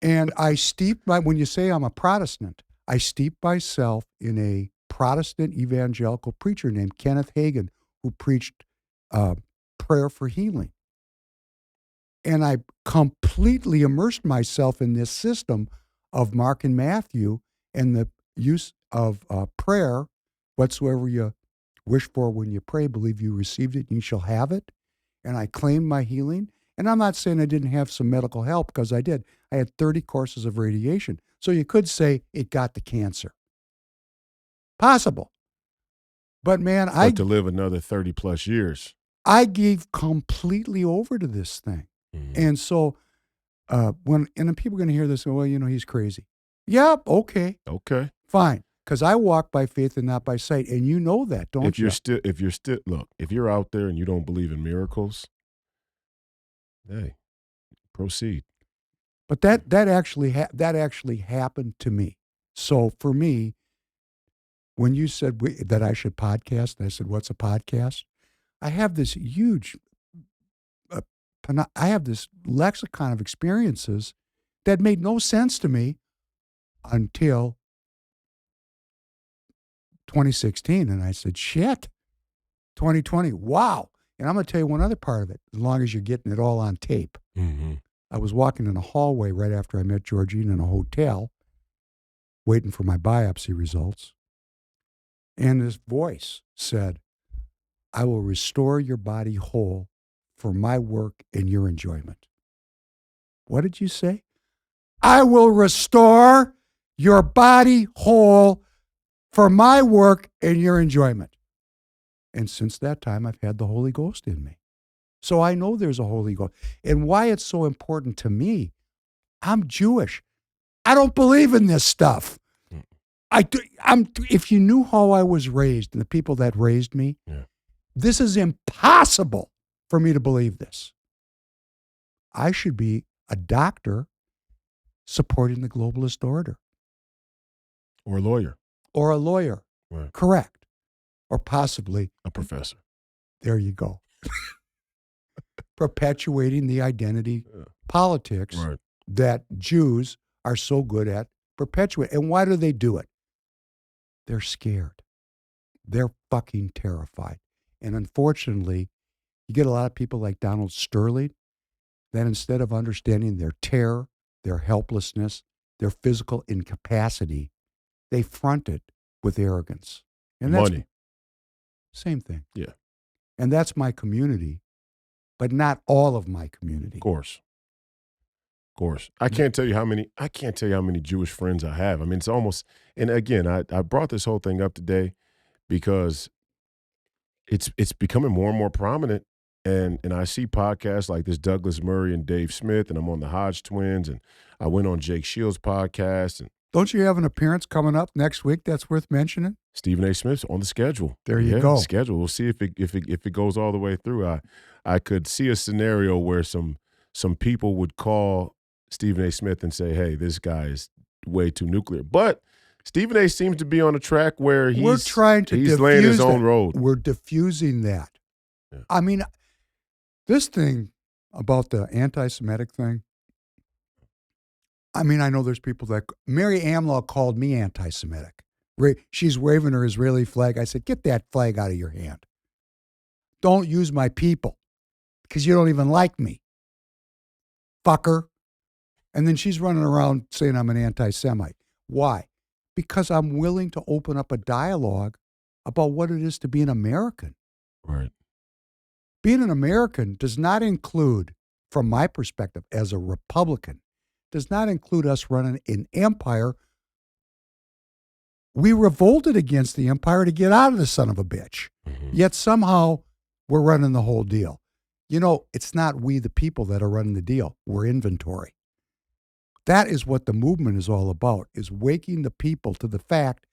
And I steeped when you say I'm a Protestant, I steeped myself in a Protestant evangelical preacher named Kenneth Hagin, who preached prayer for healing. And I completely immersed myself in this system of Mark and Matthew and the use of prayer. Whatsoever you wish for when you pray, believe you received it and you shall have it. And I claimed my healing. And I'm not saying I didn't have some medical help, because I did. I had 30 courses of radiation. So you could say it got the cancer. Possible. But man, to live another 30 plus years. I gave completely over to this thing. Mm-hmm. And so then people are going to hear this and, well, you know, he's crazy. Yep, okay. Okay. Fine. Because I walk by faith and not by sight. And you know that, don't you? If you're out there and you don't believe in miracles, hey, proceed. But that actually happened to me. So for me, when you said that I should podcast, and I said, what's a podcast? I have this huge, I have this lexicon of experiences that made no sense to me until 2016. And I said, shit, 2020, wow. And I'm going to tell you one other part of it, as long as you're getting it all on tape. Mm-hmm. I was walking in a hallway right after I met Georgine in a hotel, waiting for my biopsy results. And this voice said, I will restore your body whole for my work and your enjoyment. What did you say? I will restore your body whole for my work and your enjoyment. And since that time, I've had the Holy Ghost in me. So I know there's a Holy Ghost. And why it's so important to me, I'm Jewish. I don't believe in this stuff. If you knew how I was raised and the people that raised me, this is impossible for me to believe this. I should be a doctor supporting the globalist order. Or a lawyer. Or a lawyer. Right. Correct. Or possibly a professor. There you go. Perpetuating the identity politics that Jews are so good at perpetuating. And why do they do it? They're scared. They're fucking terrified. And unfortunately, you get a lot of people like Donald Sterling that instead of understanding their terror, their helplessness, their physical incapacity, they front it with arrogance. And that's money. Same thing. Yeah. And that's my community, but not all of my community. Of course. I can't tell you how many Jewish friends I have. I mean, it's almost, and again, I brought this whole thing up today because it's becoming more and more prominent. And I see podcasts like this Douglas Murray and Dave Smith, and I'm on the Hodge Twins, and I went on Jake Shields' podcast. And don't you have an appearance coming up next week that's worth mentioning? Stephen A. Smith's on the schedule. There you go. Schedule. We'll see if it goes all the way through. I could see a scenario where some people would call Stephen A. Smith and say, "Hey, this guy is way too nuclear." But Stephen A. seems to be on a track where he's laying his own road. We're diffusing that. Yeah. I mean, this thing about the anti-Semitic thing. I mean, I know there's people that Mary Amlaw called me anti-Semitic. She's waving her Israeli flag. I said, "Get that flag out of your hand. Don't use my people because you don't even like me, fucker." And then she's running around saying I'm an anti-Semite. Why? Because I'm willing to open up a dialogue about what it is to be an American. Right. Being an American does not include, from my perspective as a Republican, does not include us running an empire. We revolted against the empire to get out of the son of a bitch. Mm-hmm. Yet somehow we're running the whole deal. You know, it's not we, the people, that are running the deal. We're inventory. That is what the movement is all about, is waking the people to the fact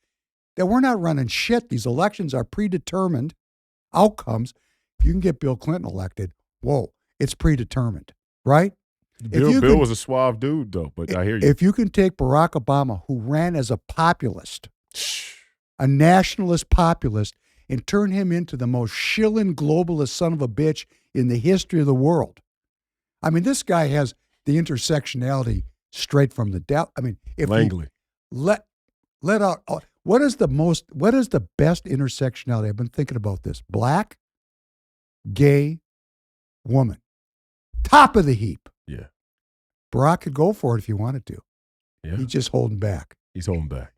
that we're not running shit. These elections are predetermined outcomes. If you can get Bill Clinton elected, whoa, it's predetermined, right? Bill was a suave dude, though, but I hear you. If you can take Barack Obama, who ran as a populist, a nationalist populist, and turn him into the most shilling globalist son of a bitch in the history of the world. I mean, this guy has the intersectionality straight from the devil. I mean, if Langley. Let out, what is the best intersectionality? I've been thinking about this. Black, gay, woman. Top of the heap. Yeah. Barack could go for it if he wanted to. Yeah. He's just holding back. He's holding back.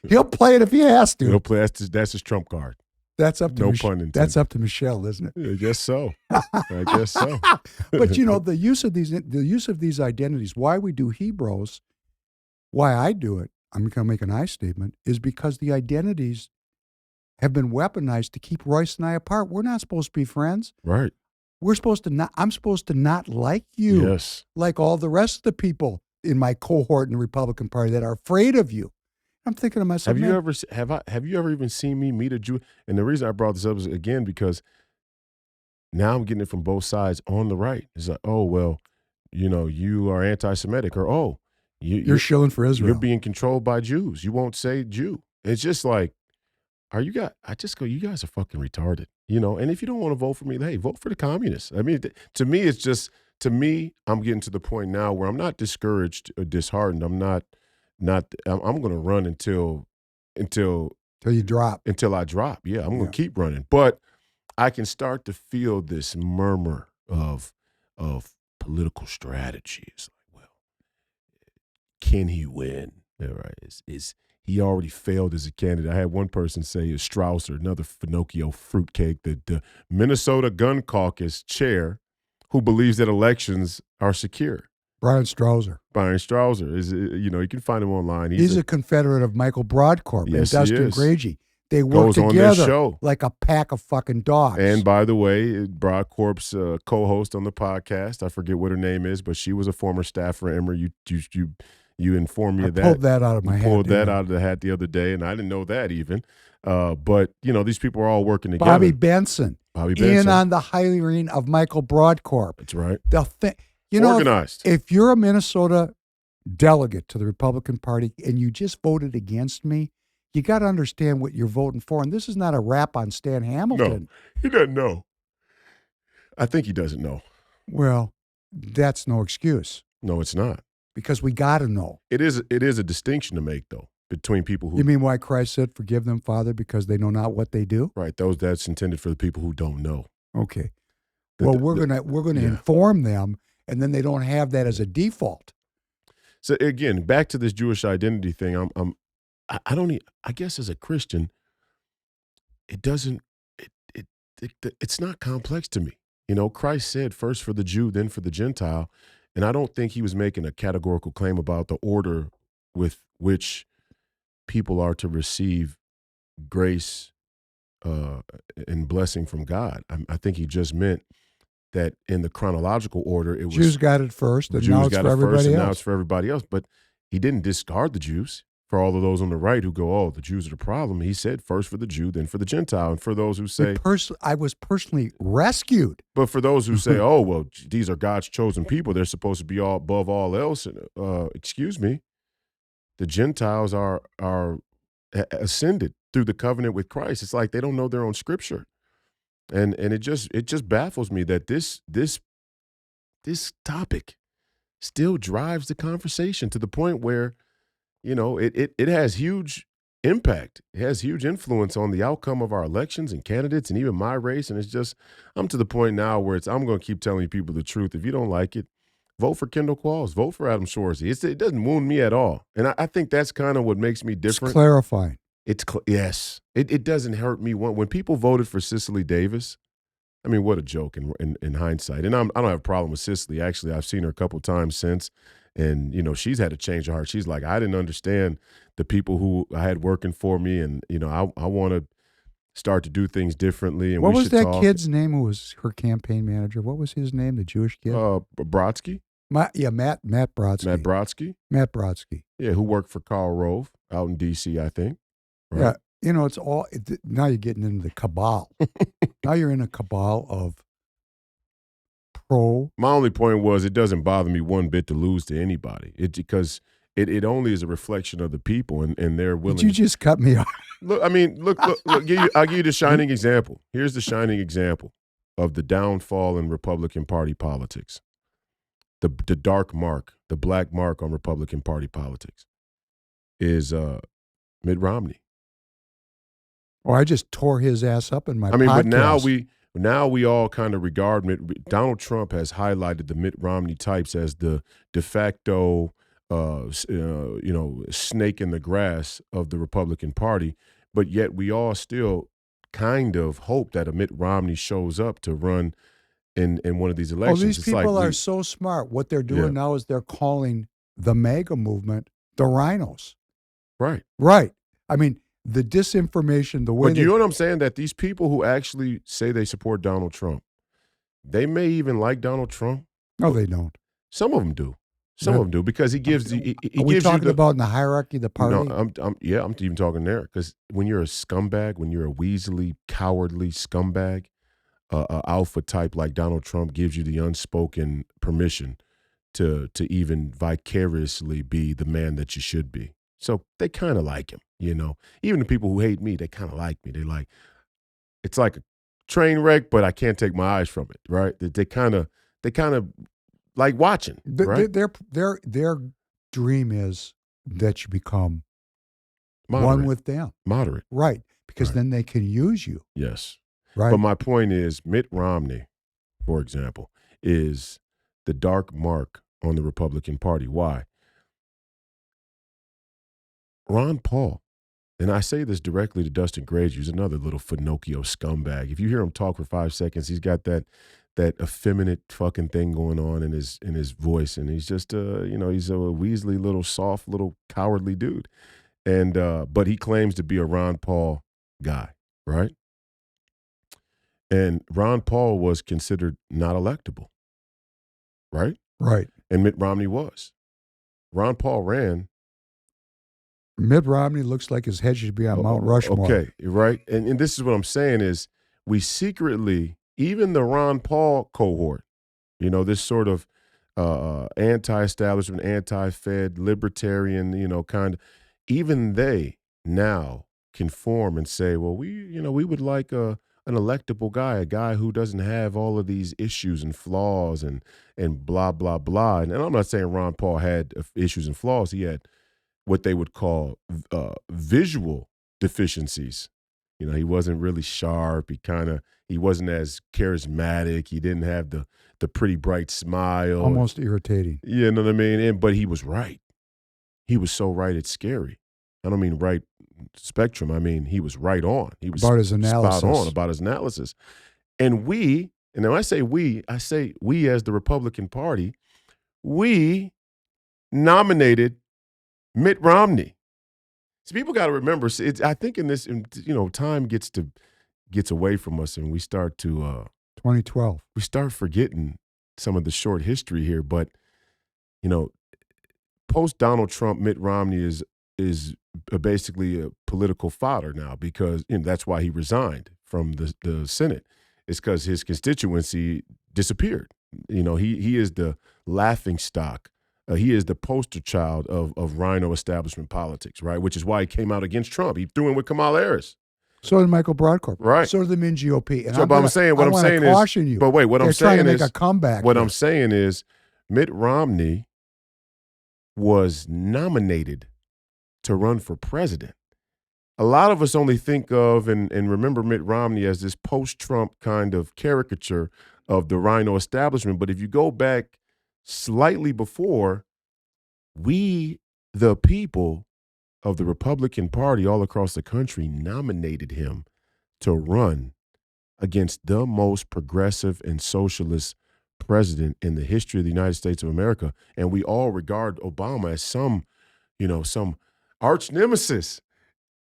He'll play it if he has to. He'll play. That's his trump card. That's up to no pun intended. That's up to Michelle, isn't it? I guess so. I guess so. But you know, the use of these identities, why we do Hebroes, why I do it, I'm going to make an I statement, is because the identities have been weaponized to keep Royce and I apart. We're not supposed to be friends. Right. We're supposed to not. I'm supposed to not like you. Yes. Like all the rest of the people in my cohort in the Republican Party that are afraid of you. I'm thinking to myself, have you ever even seen me meet a Jew? And the reason I brought this up is, again, because now I'm getting it from both sides on the right. It's like, oh, well, you know, you are anti-Semitic, or, oh, you're shilling for Israel. You're being controlled by Jews. You won't say Jew. It's just like, you guys are fucking retarded, you know? And if you don't want to vote for me, hey, vote for the communists. I mean, to me, I'm getting to the point now where I'm not discouraged or disheartened. I'm going to run until you drop. Until I drop. Yeah, I'm going to keep running. But I can start to feel this murmur of political strategies. Like, well, can he win? All right. Is he already failed as a candidate? I had one person say, is Strausser, another Finocchio fruitcake, the Minnesota Gun Caucus chair, who believes that elections are secure. Brian Strausser is, you know, you can find him online. He's a Confederate of Michael Broadcorp and Dustin Gragey. They work together on their show like a pack of fucking dogs. And by the way, Broadcorp's co-host on the podcast, I forget what her name is, but she was a former staffer at Emory. You informed me of that. I pulled that out of my hat. Pulled that out of the hat the other day, and I didn't know that even. But, you know, these people are all working together. Bobby Benson. In on the hiring of Michael Broadcorp. That's right. You know, organized. If you're a Minnesota delegate to the Republican Party and you just voted against me, you got to understand what you're voting for. And this is not a rap on Stan Hamilton. No, he doesn't know. I think he doesn't know. Well, that's no excuse. No, it's not. Because we got to know. It is a distinction to make, though, between people who... You mean why Christ said, forgive them, Father, because they know not what they do? Right. That's intended for the people who don't know. Okay. We're gonna inform them, and then they don't have that as a default. So again, back to this Jewish identity thing. I guess as a Christian, it's not complex to me. You know, Christ said first for the Jew, then for the Gentile. And I don't think he was making a categorical claim about the order with which people are to receive grace and blessing from God. I think he just meant that in the chronological order, it was Jews got it first, and now it's for everybody else. Now it's for everybody else. But he didn't discard the Jews. For all of those on the right who go, oh, the Jews are the problem, he said first for the Jew, then for the Gentile. And for those who say... I was personally rescued. But for those who say, oh, well, these are God's chosen people, they're supposed to be all above all else, excuse me, the Gentiles are ascended through the covenant with Christ. It's like they don't know their own scripture. And it just baffles me that this topic still drives the conversation to the point where, you know, it has huge impact. It has huge influence on the outcome of our elections and candidates and even my race. And it's just, I'm to the point now where I'm going to keep telling people the truth. If you don't like it, vote for Kendall Qualls, vote for Adam Shorsey. It doesn't wound me at all. And I think that's kind of what makes me different. It's clarifying. Yes. It doesn't hurt me. When people voted for Cicely Davis, I mean, what a joke in hindsight. And I don't have a problem with Cicely. Actually, I've seen her a couple times since. And, you know, she's had a change of heart. She's like, I didn't understand the people who I had working for me. And, you know, I want to start to do things differently. And what we was should that talk. kid's name who was her campaign manager? What was his name, the Jewish kid? Brodsky. Matt Brodsky. Matt Brodsky. Matt Brodsky. Yeah, who worked for Karl Rove out in D.C., I think. Right? Yeah, you know, it's all, now you're getting into the cabal. Now you're in a cabal of pro. My only point was it doesn't bother me one bit to lose to anybody. Because it only is a reflection of the people, and they're willing. Did you just cut me off? Look, I mean, look I'll give you the shining example. Here's the shining example of the downfall in Republican Party politics. The dark mark, the black mark on Republican Party politics is Mitt Romney. Oh, I just tore his ass up in my I mean, podcast. but now we all kind of regard Donald Trump has highlighted the Mitt Romney types as the de facto snake in the grass of the Republican Party, but yet we all still kind of hope that a Mitt Romney shows up to run in one of these elections. Oh, these people are so smart. What they're doing now is they're calling the MAGA movement the rhinos. Right. Right. I mean, the disinformation, the way But you know what I'm saying? That these people who actually say they support Donald Trump, they may even like Donald Trump. No, they don't. Some of them do. Some of them do, because he gives he Are we gives talking you about in the hierarchy of the party? No, I'm even talking there, because when you're a scumbag, when you're a weaselly, cowardly scumbag, alpha type like Donald Trump gives you the unspoken permission to even vicariously be the man that you should be. So they kind of like him, you know. Even the people who hate me, they kind of like me. They like, it's like a train wreck, but I can't take my eyes from it, right? They kind of like watching, right? Their dream is that you become Moderate. one with them. Moderate. Right. Because then they can use you. Yes. Right. But my point is, Mitt Romney, for example, is the dark mark on the Republican Party. Why? Ron Paul, and I say this directly to Dustin Graves, who's another little Finocchio scumbag. If you hear him talk for 5 seconds, he's got that effeminate fucking thing going on in his voice, and he's just he's a Weasley little soft little cowardly dude, and but he claims to be a Ron Paul guy, right? And Ron Paul was considered not electable, right? Right. And Mitt Romney was. Ron Paul ran. Mitt Romney looks like his head should be on Mount Rushmore. Okay, right? And this is what I'm saying is, we secretly, even the Ron Paul cohort, you know, this sort of anti-establishment, anti-Fed, libertarian, you know, kind of, even they now conform and say, well, we would like an electable guy, a guy who doesn't have all of these issues and flaws and blah, blah, blah. And I'm not saying Ron Paul had issues and flaws. He had what they would call visual deficiencies. You know, he wasn't really sharp. He wasn't as charismatic. He didn't have the pretty bright smile. Almost irritating. You know what I mean? But he was right. He was so right, it's scary. I don't mean right spectrum. I mean, he was right on. He was about his analysis. Spot on about his analysis. And when I say we as the Republican Party, we nominated Mitt Romney. So people got to remember, I think in this, you know, time gets away from us, and we start to 2012. We start forgetting some of the short history here. But, you know, post Donald Trump, Mitt Romney is basically a political fodder now, because that's why he resigned from the Senate. It's because his constituency disappeared. You know, he is the laughing stock. He is the poster child of rhino establishment politics, right? Which is why he came out against Trump. He threw in with Kamala Harris. So did Michael Broadcorp. Right. So did the Min GOP. And so, what I'm saying is, caution you. But wait, what They're I'm saying trying to is, make a comeback. What I'm saying is, Mitt Romney was nominated to run for president. A lot of us only think of and remember Mitt Romney as this post-Trump kind of caricature of the rhino establishment. But if you go back slightly before, we, the people of the Republican Party all across the country, nominated him to run against the most progressive and socialist president in the history of the United States of America, and we all regard Obama as some arch nemesis,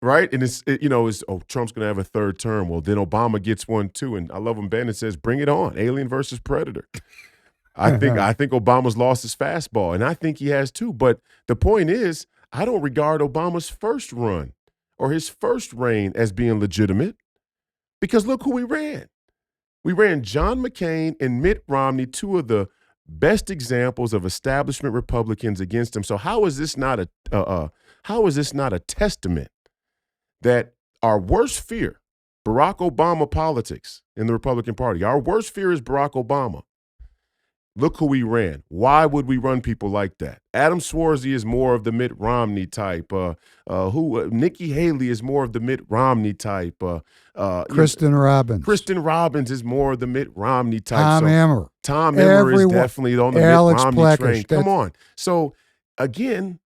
right? And it's Trump's going to have a third term. Well, then Obama gets one too, and I love when Bannon says, "Bring it on, Alien versus Predator." I think Obama's lost his fastball, and I think he has too. But the point is, I don't regard Obama's first run or his first reign as being legitimate, because look who we ran. We ran John McCain and Mitt Romney, two of the best examples of establishment Republicans against him. So how is this not a testament that our worst fear, Barack Obama politics in the Republican Party, our worst fear is Barack Obama. Look who we ran. Why would we run people like that? Adam Swarzy is more of the Mitt Romney type. Nikki Haley is more of the Mitt Romney type. Kristen Robbins. Kristen Robbins is more of the Mitt Romney type. Tom Emmer. Tom Emmer is definitely on the Alex Mitt Romney Plekish, train. Come on. So, again,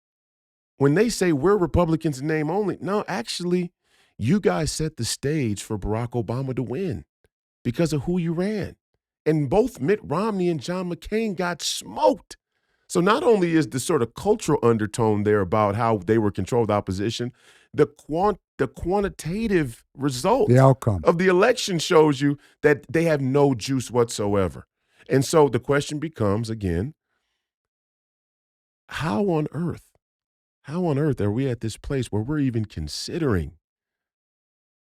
when they say we're Republicans in name only, no, actually, you guys set the stage for Barack Obama to win because of who you ran. And both Mitt Romney and John McCain got smoked. So not only is the sort of cultural undertone there about how they were controlled opposition, the quantitative result, the outcome of the election shows you that they have no juice whatsoever. And so the question becomes, again, how on earth are we at this place where we're even considering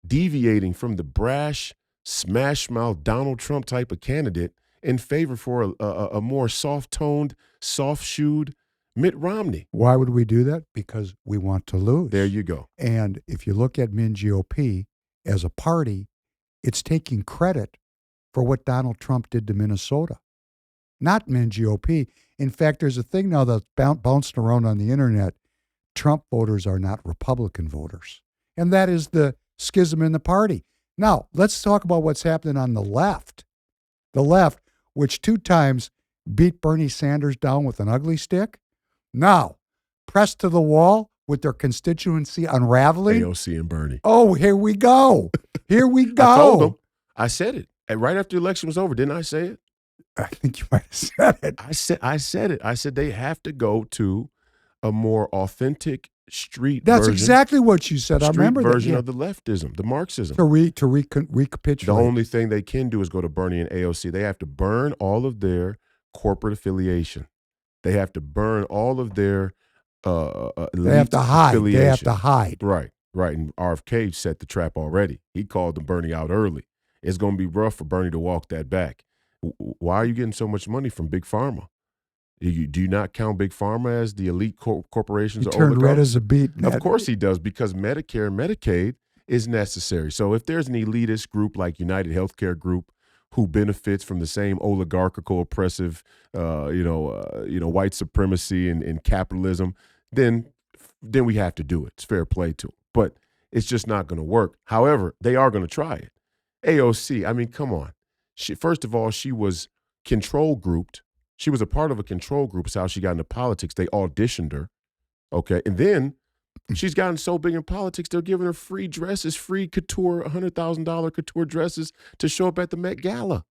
deviating from the brash, smash-mouth Donald Trump type of candidate in favor for a more soft-toned, soft-shoed Mitt Romney? Why would we do that? Because we want to lose. There you go. And if you look at MnGOP as a party, it's taking credit for what Donald Trump did to Minnesota, not MnGOP. In fact, there's a thing now that's bouncing around on the internet. Trump voters are not Republican voters. And that is the schism in the party. Now, let's talk about what's happening on the left. The left, which 2 times beat Bernie Sanders down with an ugly stick, now pressed to the wall with their constituency unraveling. AOC and Bernie. Oh, here we go. Here we go. I told them. I said it. And right after the election was over, didn't I say it? I think you might have said it. I said it. I said they have to go to a more authentic street That's version. exactly what you said. I remember that. Version of the leftism, the Marxism. To recapitulate. The only thing they can do is go to Bernie and AOC. They have to burn all of their corporate affiliation. They have to burn all of their they have to hide. affiliation. They have to hide. Right. And RFK set the trap already. He called the Bernie out early. It's going to be rough for Bernie to walk that back. Why are you getting so much money from Big Pharma? Do you not count Big Pharma as the elite corporations? He turned red as a beet. Of course he does, because Medicare and Medicaid is necessary. So if there's an elitist group like United Healthcare Group who benefits from the same oligarchical, oppressive, white supremacy and capitalism, then we have to do it. It's fair play to them. But it's just not going to work. However, they are going to try it. AOC, I mean, come on. First of all, she was control grouped. She was a part of a control group. Is how she got into politics. They auditioned her, okay? And then she's gotten so big in politics, they're giving her free dresses, free couture, $100,000 couture dresses to show up at the Met Gala.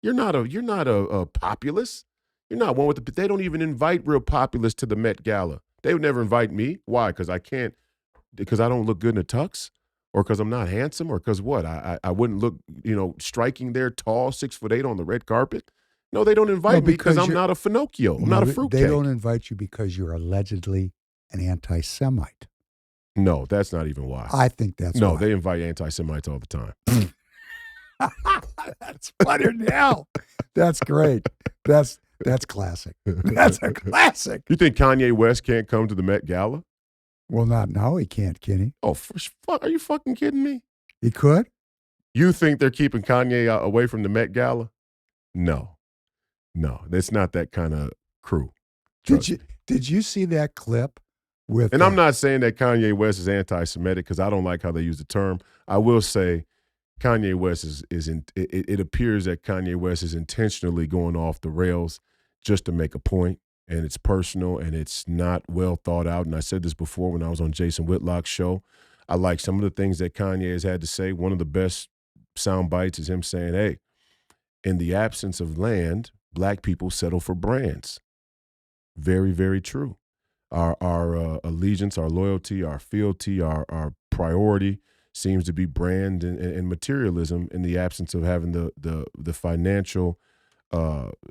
You're not a populist. You're not one with the. They don't even invite real populists to the Met Gala. They would never invite me. Why? Because I can't. Because I don't look good in a tux, or because I'm not handsome, or because what? I wouldn't look striking there, tall, 6'8" on the red carpet. No, they don't invite me because I'm not a Finocchio. I'm not a fruitcake. They don't invite you because you're allegedly an anti-Semite. No, that's not even why. I think that's why. No, they invite anti-Semites all the time. That's funny now. That's great. That's classic. That's a classic. You think Kanye West can't come to the Met Gala? Well, not now. He can't, can he? Oh, are you fucking kidding me? He could? You think they're keeping Kanye away from the Met Gala? No, it's not that kind of crew. Did you see that clip with? And I'm not saying that Kanye West is anti-Semitic because I don't like how they use the term. I will say Kanye West it appears that Kanye West is intentionally going off the rails just to make a point, and it's personal and it's not well thought out. And I said this before when I was on Jason Whitlock's show. I like some of the things that Kanye has had to say. One of the best sound bites is him saying, hey, in the absence of land, black people settle for brands. Very, very true. Our allegiance, our loyalty, our fealty, our priority seems to be brand and materialism in the absence of having the financial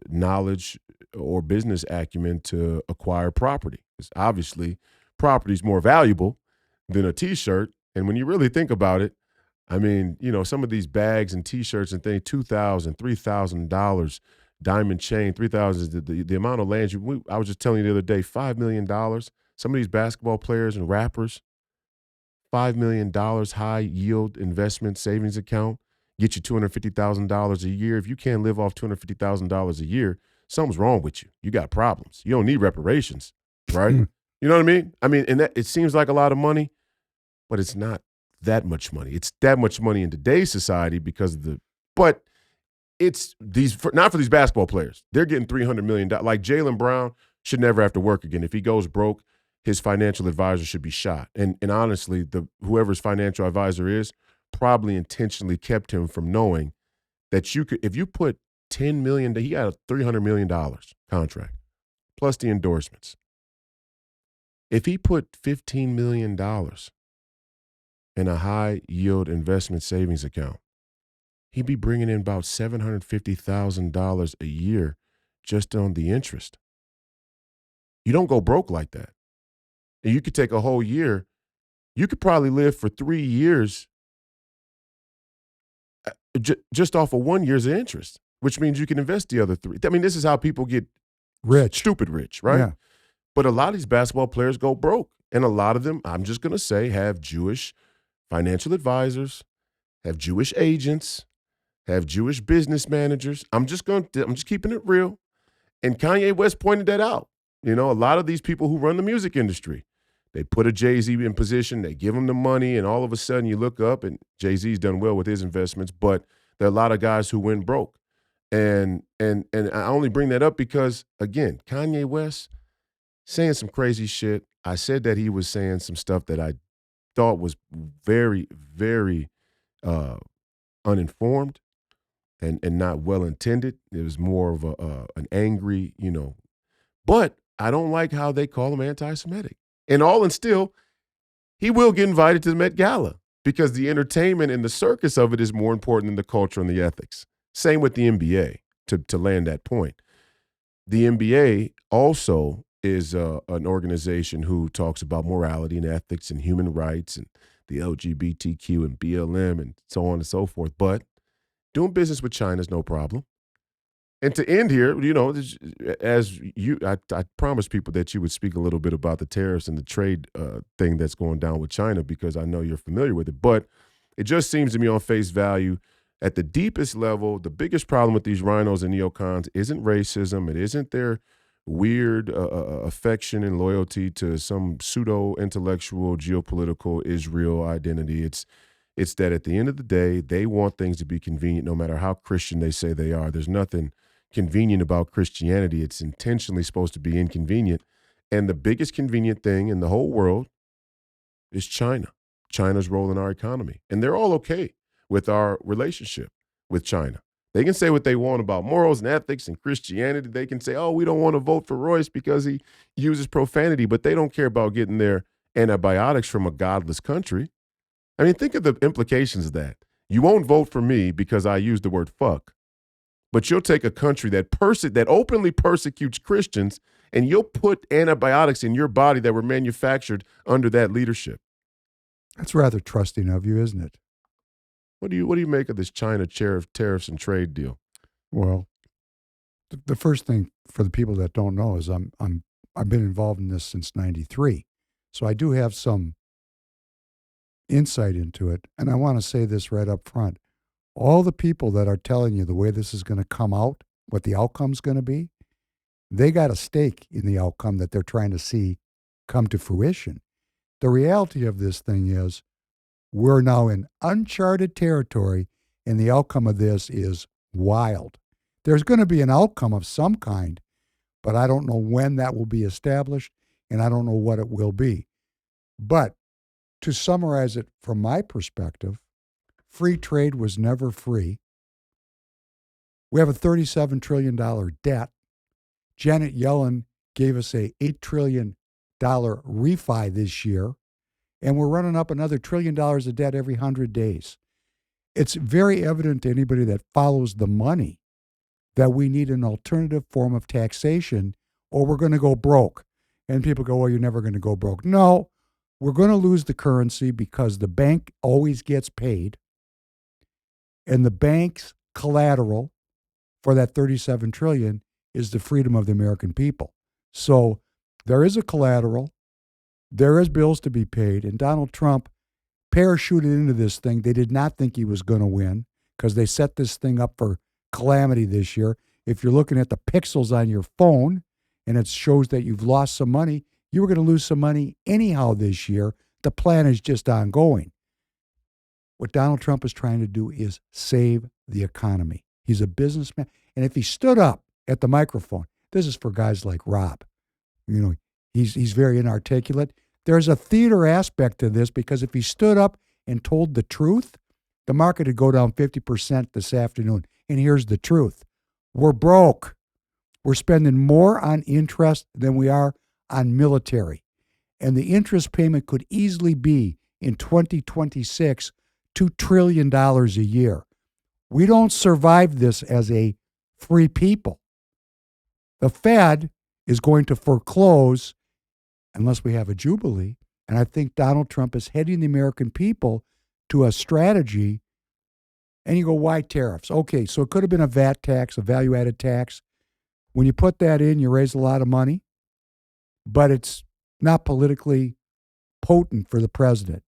knowledge or business acumen to acquire property. Because obviously, property is more valuable than a T-shirt. And when you really think about it, I mean, some of these bags and T-shirts and things, $2,000, $3,000, diamond chain, $3,000 is the amount of land. I was just telling you the other day, $5 million. Some of these basketball players and rappers, $5 million high yield investment savings account, get you $250,000 a year. If you can't live off $250,000 a year, something's wrong with you. You got problems. You don't need reparations, right? You know what I mean? And it seems like a lot of money, but it's not that much money. It's that much money in today's society because of but it's not for these basketball players. They're getting $300 million. Like Jaylen Brown should never have to work again. If he goes broke, his financial advisor should be shot. And honestly, whoever's financial advisor is probably intentionally kept him from knowing that if you put $10 million, he got a $300 million contract plus the endorsements. If he put $15 million in a high yield investment savings account, he'd be bringing in about $750,000 a year just on the interest. You don't go broke like that. And you could take a whole year. You could probably live for 3 years just off of 1 year's interest, which means you can invest the other 3. I mean, this is how people get rich, stupid rich, right? Yeah. But a lot of these basketball players go broke. And a lot of them, I'm just going to say, have Jewish financial advisors, have Jewish agents, have Jewish business managers. I'm just keeping it real. And Kanye West pointed that out. A lot of these people who run the music industry, they put a Jay-Z in position, they give him the money, and all of a sudden you look up and Jay-Z's done well with his investments, but there are a lot of guys who went broke. And I only bring that up because, again, Kanye West saying some crazy shit. I said that he was saying some stuff that I thought was very, very uninformed and not well-intended. It was more of an angry, But I don't like how they call him anti-Semitic. And still, he will get invited to the Met Gala because the entertainment and the circus of it is more important than the culture and the ethics. Same with the NBA, to land that point. The NBA also is an organization who talks about morality and ethics and human rights and the LGBTQ and BLM and so on and so forth. But doing business with China is no problem. And to end here, I promised people that you would speak a little bit about the tariffs and the trade thing that's going down with China because I know you're familiar with it. But it just seems to me on face value, at the deepest level, the biggest problem with these rhinos and neocons isn't racism. It isn't their weird affection and loyalty to some pseudo-intellectual geopolitical Israel identity. It's that at the end of the day, they want things to be convenient no matter how Christian they say they are. There's nothing convenient about Christianity. It's intentionally supposed to be inconvenient. And the biggest convenient thing in the whole world is China. China's role in our economy. And they're all okay with our relationship with China. They can say what they want about morals and ethics and Christianity. They can say, oh, we don't want to vote for Royce because he uses profanity, but they don't care about getting their antibiotics from a godless country. I mean, think of the implications of that. You won't vote for me because I use the word fuck, but you'll take a country that openly persecutes Christians and you'll put antibiotics in your body that were manufactured under that leadership. That's rather trusting of you, isn't it? What do you make of this China tariffs and trade deal? Well, the first thing for the people that don't know is I've been involved in this since '93, so I do have some insight into it. And I want to say this right up front: all the people that are telling you the way this is going to come out, what the outcome's going to be, they got a stake in the outcome that they're trying to see come to fruition. The reality of this thing is, we're now in uncharted territory, and the outcome of this is wild. There's going to be an outcome of some kind, but I don't know when that will be established, and I don't know what it will be. But to summarize it from my perspective, free trade was never free. We have a $37 trillion debt. Janet Yellen gave us a $8 trillion refi this year, and we're running up another $1 trillion of debt every 100 days. It's very evident to anybody that follows the money that we need an alternative form of taxation or we're going to go broke. And people go, well, you're never going to go broke. No, we're going to lose the currency because the bank always gets paid, and the bank's collateral for that $37 trillion is the freedom of the American people. So there is a collateral, there is bills to be paid, and Donald Trump parachuted into this thing. They did not think he was going to win because they set this thing up for calamity this year. If you're looking at the pixels on your phone and it shows that you've lost some money, you were going to lose some money anyhow this year. The plan is just ongoing. What Donald Trump is trying to do is save the economy. He's a businessman. And if he stood up at the microphone, this is for guys like Rob. You know, he's very inarticulate. There's a theater aspect to this because if he stood up and told the truth, the market would go down 50% this afternoon. And here's the truth. We're broke. We're spending more on interest than we are on military. And the interest payment could easily be in 2026, $2 trillion a year. We don't survive this as a free people. The Fed is going to foreclose unless we have a jubilee. And I think Donald Trump is heading the American people to a strategy. And you go, why tariffs? Okay, so it could have been a VAT tax, a value-added tax. When you put that in, you raise a lot of money, but it's not politically potent for the president.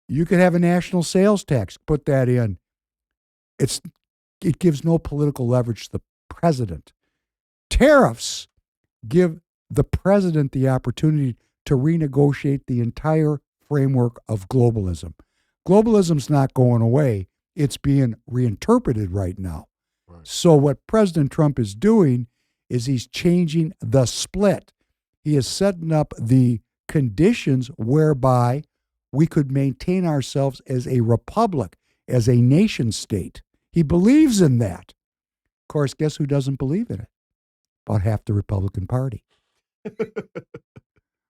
You could have a national sales tax, put that in. It gives no political leverage to the president. Tariffs give the president the opportunity to renegotiate the entire framework of globalism. Globalism's not going away. It's being reinterpreted right now. Right. So what President Trump is doing is he's changing the split. He is setting up the conditions whereby we could maintain ourselves as a republic, as a nation state. He believes in that. Of course, guess who doesn't believe in it? About half the Republican Party.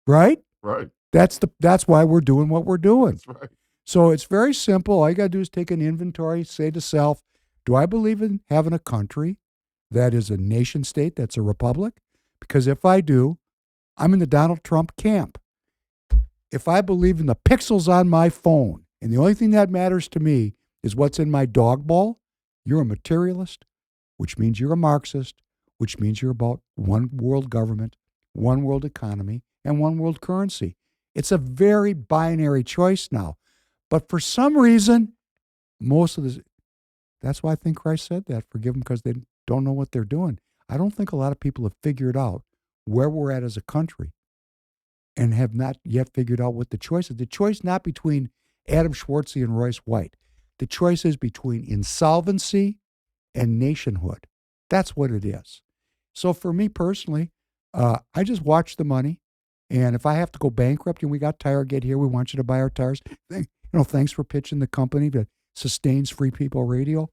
Right? Right. That's why we're doing what we're doing. That's right. So it's very simple. All you got to do is take an inventory, say to self, do I believe in having a country that is a nation state, that's a republic? Because if I do, I'm in the Donald Trump camp. If I believe in the pixels on my phone, and the only thing that matters to me is what's in my dog bowl, you're a materialist, which means you're a Marxist, which means you're about one world government, one world economy, and one world currency. It's a very binary choice now. But for some reason, most of this, that's why I think Christ said that. Forgive them because they don't know what they're doing. I don't think a lot of people have figured out where we're at as a country and have not yet figured out what the choice is. The choice not between Adam Schwartzy and Royce White. The choice is between insolvency and nationhood. That's what it is. So for me personally, I just watch the money. And if I have to go bankrupt and we got TireGate here, we want you to buy our tires. Thanks for pitching the company that sustains Free People Radio.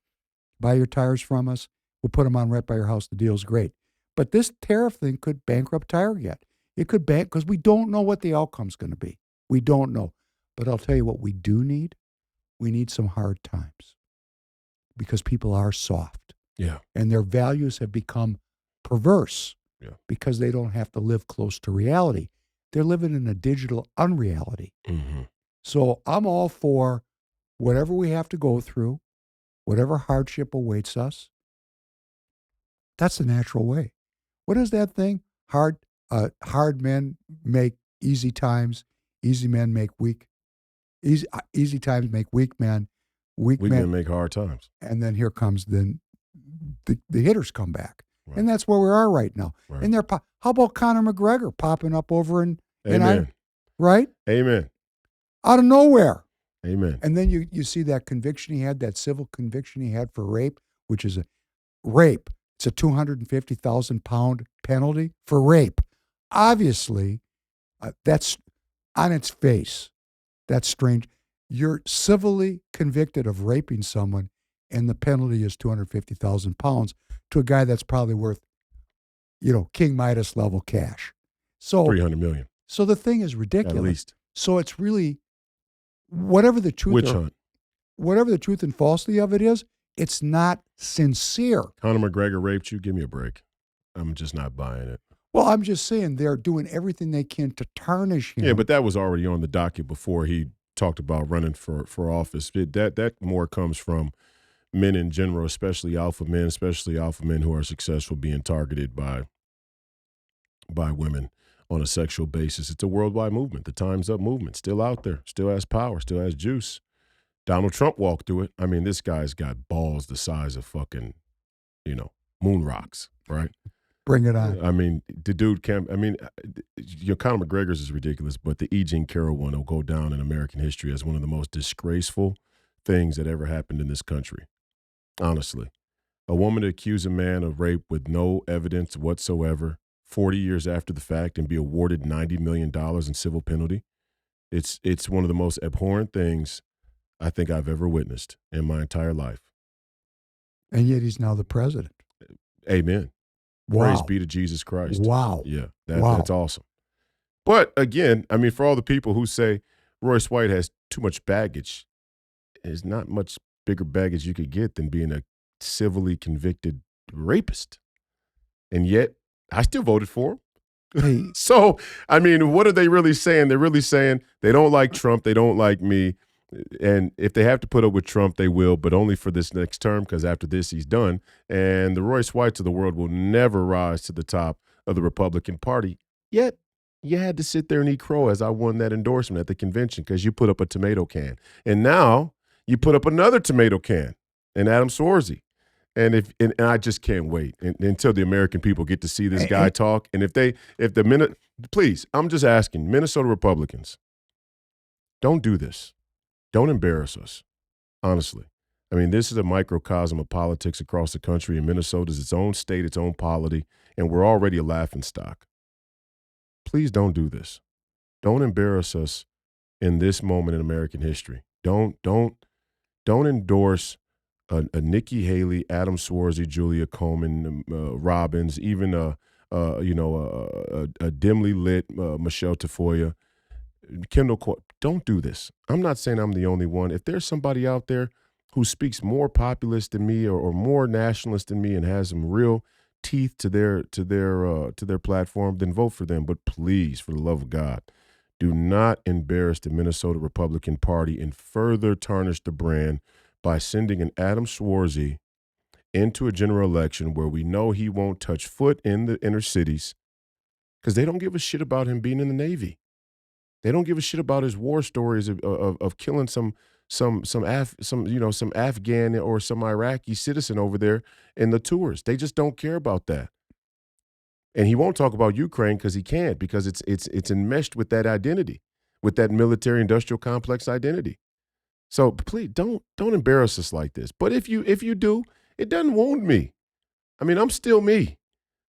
Buy your tires from us. We'll put them on right by your house. The deal's great. But this tariff thing could bankrupt TireGate. It could because we don't know what the outcome's going to be. We don't know. But I'll tell you what we do need. We need some hard times because people are soft. Yeah. And their values have become perverse because they don't have to live close to reality. They're living in a digital unreality. Mm-hmm. So I'm all for whatever we have to go through, whatever hardship awaits us. That's the natural way. What is that thing? Hard men make easy times. Easy men make weak. Easy times make weak men. Weak men make hard times. And then here comes the hitters come back. Right. And that's where we are right now. Right. And how about Conor McGregor popping up over in Amen. Right? Amen. Out of nowhere. Amen. And then you see that conviction he had, that civil conviction he had for rape, which is a rape. It's a 250,000 pound penalty for rape. Obviously, that's on its face. That's strange. You're civilly convicted of raping someone, and the penalty is 250,000 pounds to a guy that's probably worth, King Midas level cash. So 300 million. So the thing is ridiculous. At least. So it's really whatever the truth Witch hunt. Whatever the truth and falsity of it is, it's not sincere. Conor McGregor raped you? Give me a break. I'm just not buying it. Well, I'm just saying they're doing everything they can to tarnish him. Yeah, but that was already on the docket before he talked about running for office. That more comes from men in general, especially alpha men who are successful being targeted by women on a sexual basis. It's a worldwide movement. The Time's Up movement, still out there, still has power, still has juice. Donald Trump walked through it. I mean, this guy's got balls the size of fucking, moon rocks, right? Bring it on. I mean, the dude can't. I mean, Conor McGregor's is ridiculous, but the E. Jean Carroll one will go down in American history as one of the most disgraceful things that ever happened in this country. Honestly, a woman to accuse a man of rape with no evidence whatsoever, 40 years after the fact, and be awarded $90 million in civil penalty. It's one of the most abhorrent things I think I've ever witnessed in my entire life. And yet he's now the president. Amen. Wow. Praise be to Jesus Christ. Wow. Yeah, that's awesome. But again, I mean, for all the people who say Royce White has too much baggage, there's not much bigger baggage you could get than being a civilly convicted rapist. And yet, I still voted for him. Hey. So, I mean, what are they really saying? They're really saying they don't like Trump, they don't like me. And if they have to put up with Trump, they will, but only for this next term, because after this, he's done. And the Royce Whites of the world will never rise to the top of the Republican Party. Yet, you had to sit there and eat crow as I won that endorsement at the convention because you put up a tomato can. And now you put up another tomato can in Adam Swarzy. And I just can't wait until the American people get to see this guy talk. And please, I'm just asking, Minnesota Republicans, don't do this. Don't embarrass us, honestly. I mean, this is a microcosm of politics across the country, and Minnesota's its own state, its own polity, and we're already a laughingstock. Please don't do this. Don't embarrass us in this moment in American history. Don't endorse a Nikki Haley, Adam Swarzy, Julia Coleman, Robbins, even a dimly lit Michelle Tafoya, Kendall Court. Don't do this. I'm not saying I'm the only one. If there's somebody out there who speaks more populist than me or more nationalist than me and has some real teeth to their platform, then vote for them. But please, for the love of God, do not embarrass the Minnesota Republican Party and further tarnish the brand by sending an Adam Swarzy into a general election where we know he won't touch foot in the inner cities because they don't give a shit about him being in the Navy. They don't give a shit about his war stories of killing some Afghan or some Iraqi citizen over there in the tours. They just don't care about that. And he won't talk about Ukraine because he can't, because it's enmeshed with that identity, with that military-industrial complex identity. So please don't embarrass us like this. But if you do, it doesn't wound me. I mean, I'm still me.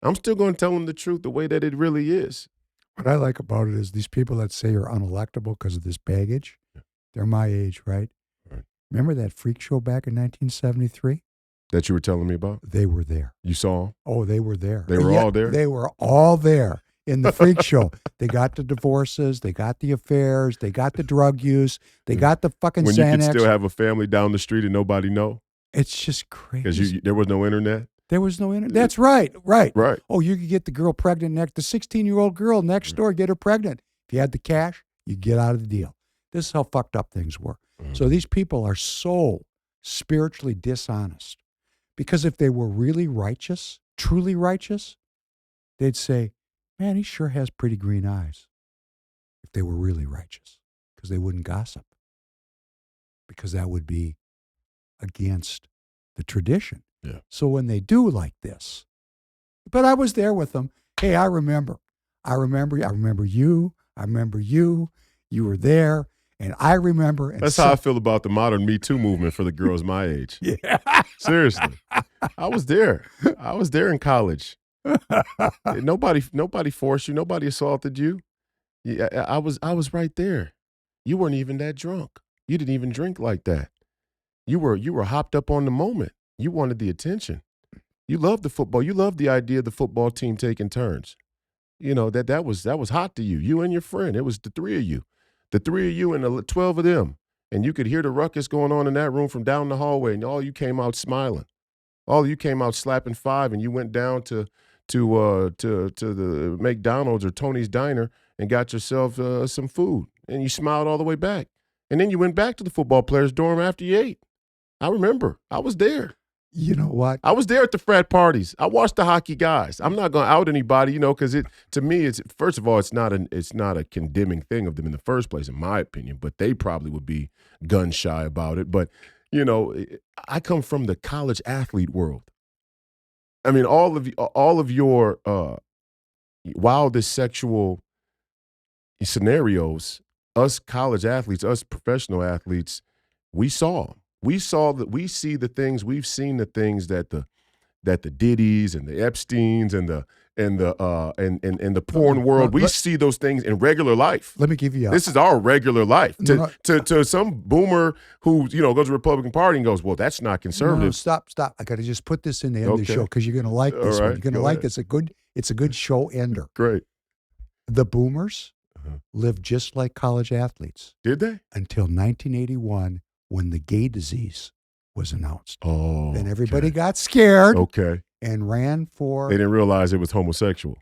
I'm still going to tell them the truth the way that it really is. What I like about it is these people that say you're unelectable because of this baggage, they're my age, right? Remember that freak show back in 1973? That you were telling me about? They were there. You saw them? Oh, they were there. They were all there? They were all there in the freak show. They got the divorces. They got the affairs. They got the drug use. They got the fucking when Xanax. You could still have a family down the street and nobody know? It's just crazy. Because there was no internet? There was no internet. That's right. Right. Oh, you could get the girl pregnant the 16-year-old girl next door, get her pregnant. If you had the cash, you get out of the deal. This is how fucked up things were. So these people are so spiritually dishonest. Because if they were really righteous, truly righteous, they'd say, man, he sure has pretty green eyes. If they were really righteous. Because they wouldn't gossip. Because that would be against the tradition. Yeah. So when they do like this, but I was there with them. Hey, I remember you. You were there. And I remember. And that's how I feel about the modern Me Too movement for the girls my age. Yeah. Seriously. I was there. I was there in college. Nobody forced you. Nobody assaulted you. Yeah, I was right there. You weren't even that drunk. You didn't even drink like that. You were hopped up on the moment. You wanted the attention. You loved the football. You loved the idea of the football team taking turns. You know, that was hot to you. You and your friend. It was the three of you. The three of you and the 12 of them. And you could hear the ruckus going on in that room from down the hallway, and all you came out smiling. All you came out slapping five, and you went down to the McDonald's or Tony's Diner and got yourself some food, and you smiled all the way back. And then you went back to the football players' dorm after you ate. I remember. I was there. You know what? I was there at the frat parties. I watched the hockey guys. I'm not going to out anybody, you know, because to me, it's first of all, it's not a condemning thing of them in the first place, in my opinion. But they probably would be gun shy about it. But you know, I come from the college athlete world. I mean, all of your wildest sexual scenarios, us college athletes, us professional athletes, we saw. We see the things, we've seen the things that the Diddy's and the Epsteins and the porn world, we see those things in regular life. Let me give you this is our regular life. To some boomer who, you know, goes to the Republican Party and goes, well, that's not conservative. No, stop. I got to just put this in the end of the show because you're going to like this one. You're going to like it. It's a good show ender. Great. The boomers lived just like college athletes. Did they? Until 1981 when the gay disease was announced. Oh. Then everybody got scared. Okay. And ran for. They didn't realize it was homosexual.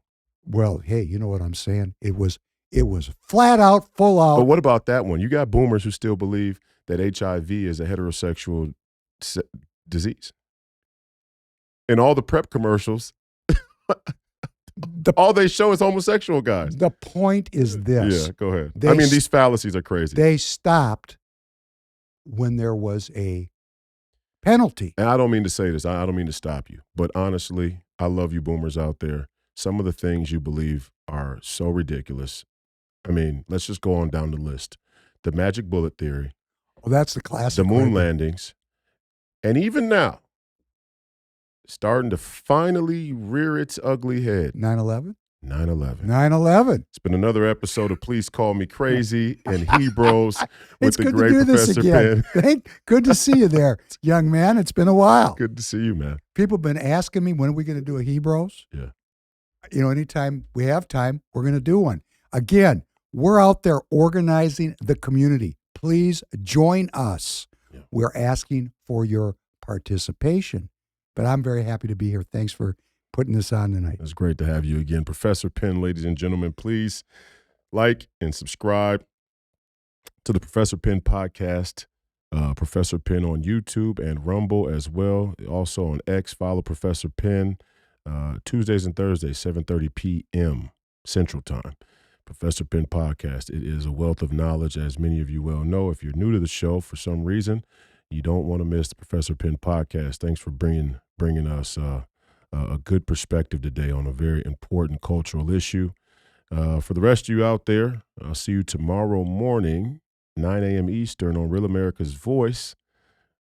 Well, hey, you know what I'm saying? It was flat out, full out. But what about that one? You got boomers who still believe that HIV is a heterosexual disease. In all the prep commercials, all they show is homosexual guys. The point is this. Yeah, go ahead. These fallacies are crazy. They stopped when there was a penalty. And I don't mean to say this. I don't mean to stop you. But honestly, I love you boomers out there. Some of the things you believe are so ridiculous. I mean, let's just go on down the list. The magic bullet theory. Well, that's the classic. The moon landings. And even now, starting to finally rear its ugly head. 9/11? 9/11. 9/11. It's been another episode of Please Call Me Crazy and Hebrews with it's the good great to do Professor this again. Penn. Good to see you there, young man. It's been a while. Good to see you, man. People have been asking me, when are we going to do a Hebrews? Yeah. You know, anytime we have time, we're going to do one. Again, we're out there organizing the community. Please join us. Yeah. We're asking for your participation. But I'm very happy to be here. Thanks for putting this on tonight. It's great to have you again. Professor Penn, ladies and gentlemen, please like and subscribe to the Professor Penn podcast. Professor Penn on YouTube and Rumble as well. Also on X, follow Professor Penn Tuesdays and Thursdays, 7:30 p.m. Central Time. Professor Penn podcast. It is a wealth of knowledge, as many of you well know. If you're new to the show for some reason, you don't want to miss the Professor Penn podcast. Thanks for bringing us a good perspective today on a very important cultural issue. For the rest of you out there, I'll see you tomorrow morning, 9 a.m. Eastern on Real America's Voice.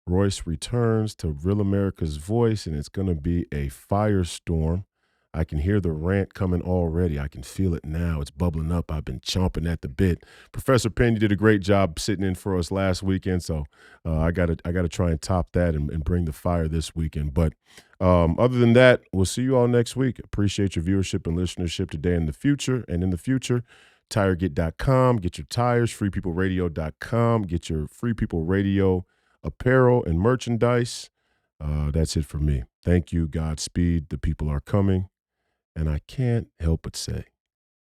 Royce returns to Real America's Voice, and it's going to be a firestorm. I can hear the rant coming already. I can feel it now. It's bubbling up. I've been chomping at the bit. Professor Penn, you did a great job sitting in for us last weekend, so I gotta try and top that and bring the fire this weekend. But other than that, we'll see you all next week. Appreciate your viewership and listenership today and in the future. And in the future, TireGet.com. Get your tires. FreePeopleRadio.com. Get your Free People Radio apparel and merchandise. That's it for me. Thank you. Godspeed. The people are coming. And I can't help but say,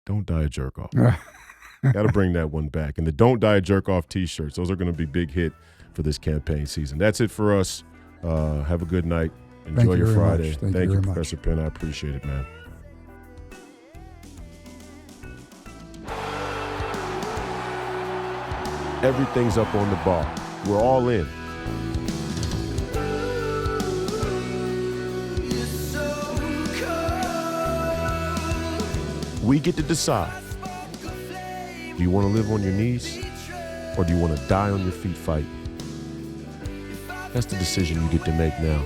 don't die a jerk off. Got to bring that one back. And the Don't Die a Jerk Off t-shirts, those are going to be big hit for this campaign season. That's it for us. Have a good night. Enjoy your Friday. Thank you, Professor Penn. I appreciate it, man. Everything's up on the bar. We're all in. We get to decide. Do you want to live on your knees, or do you want to die on your feet fighting? That's the decision you get to make now.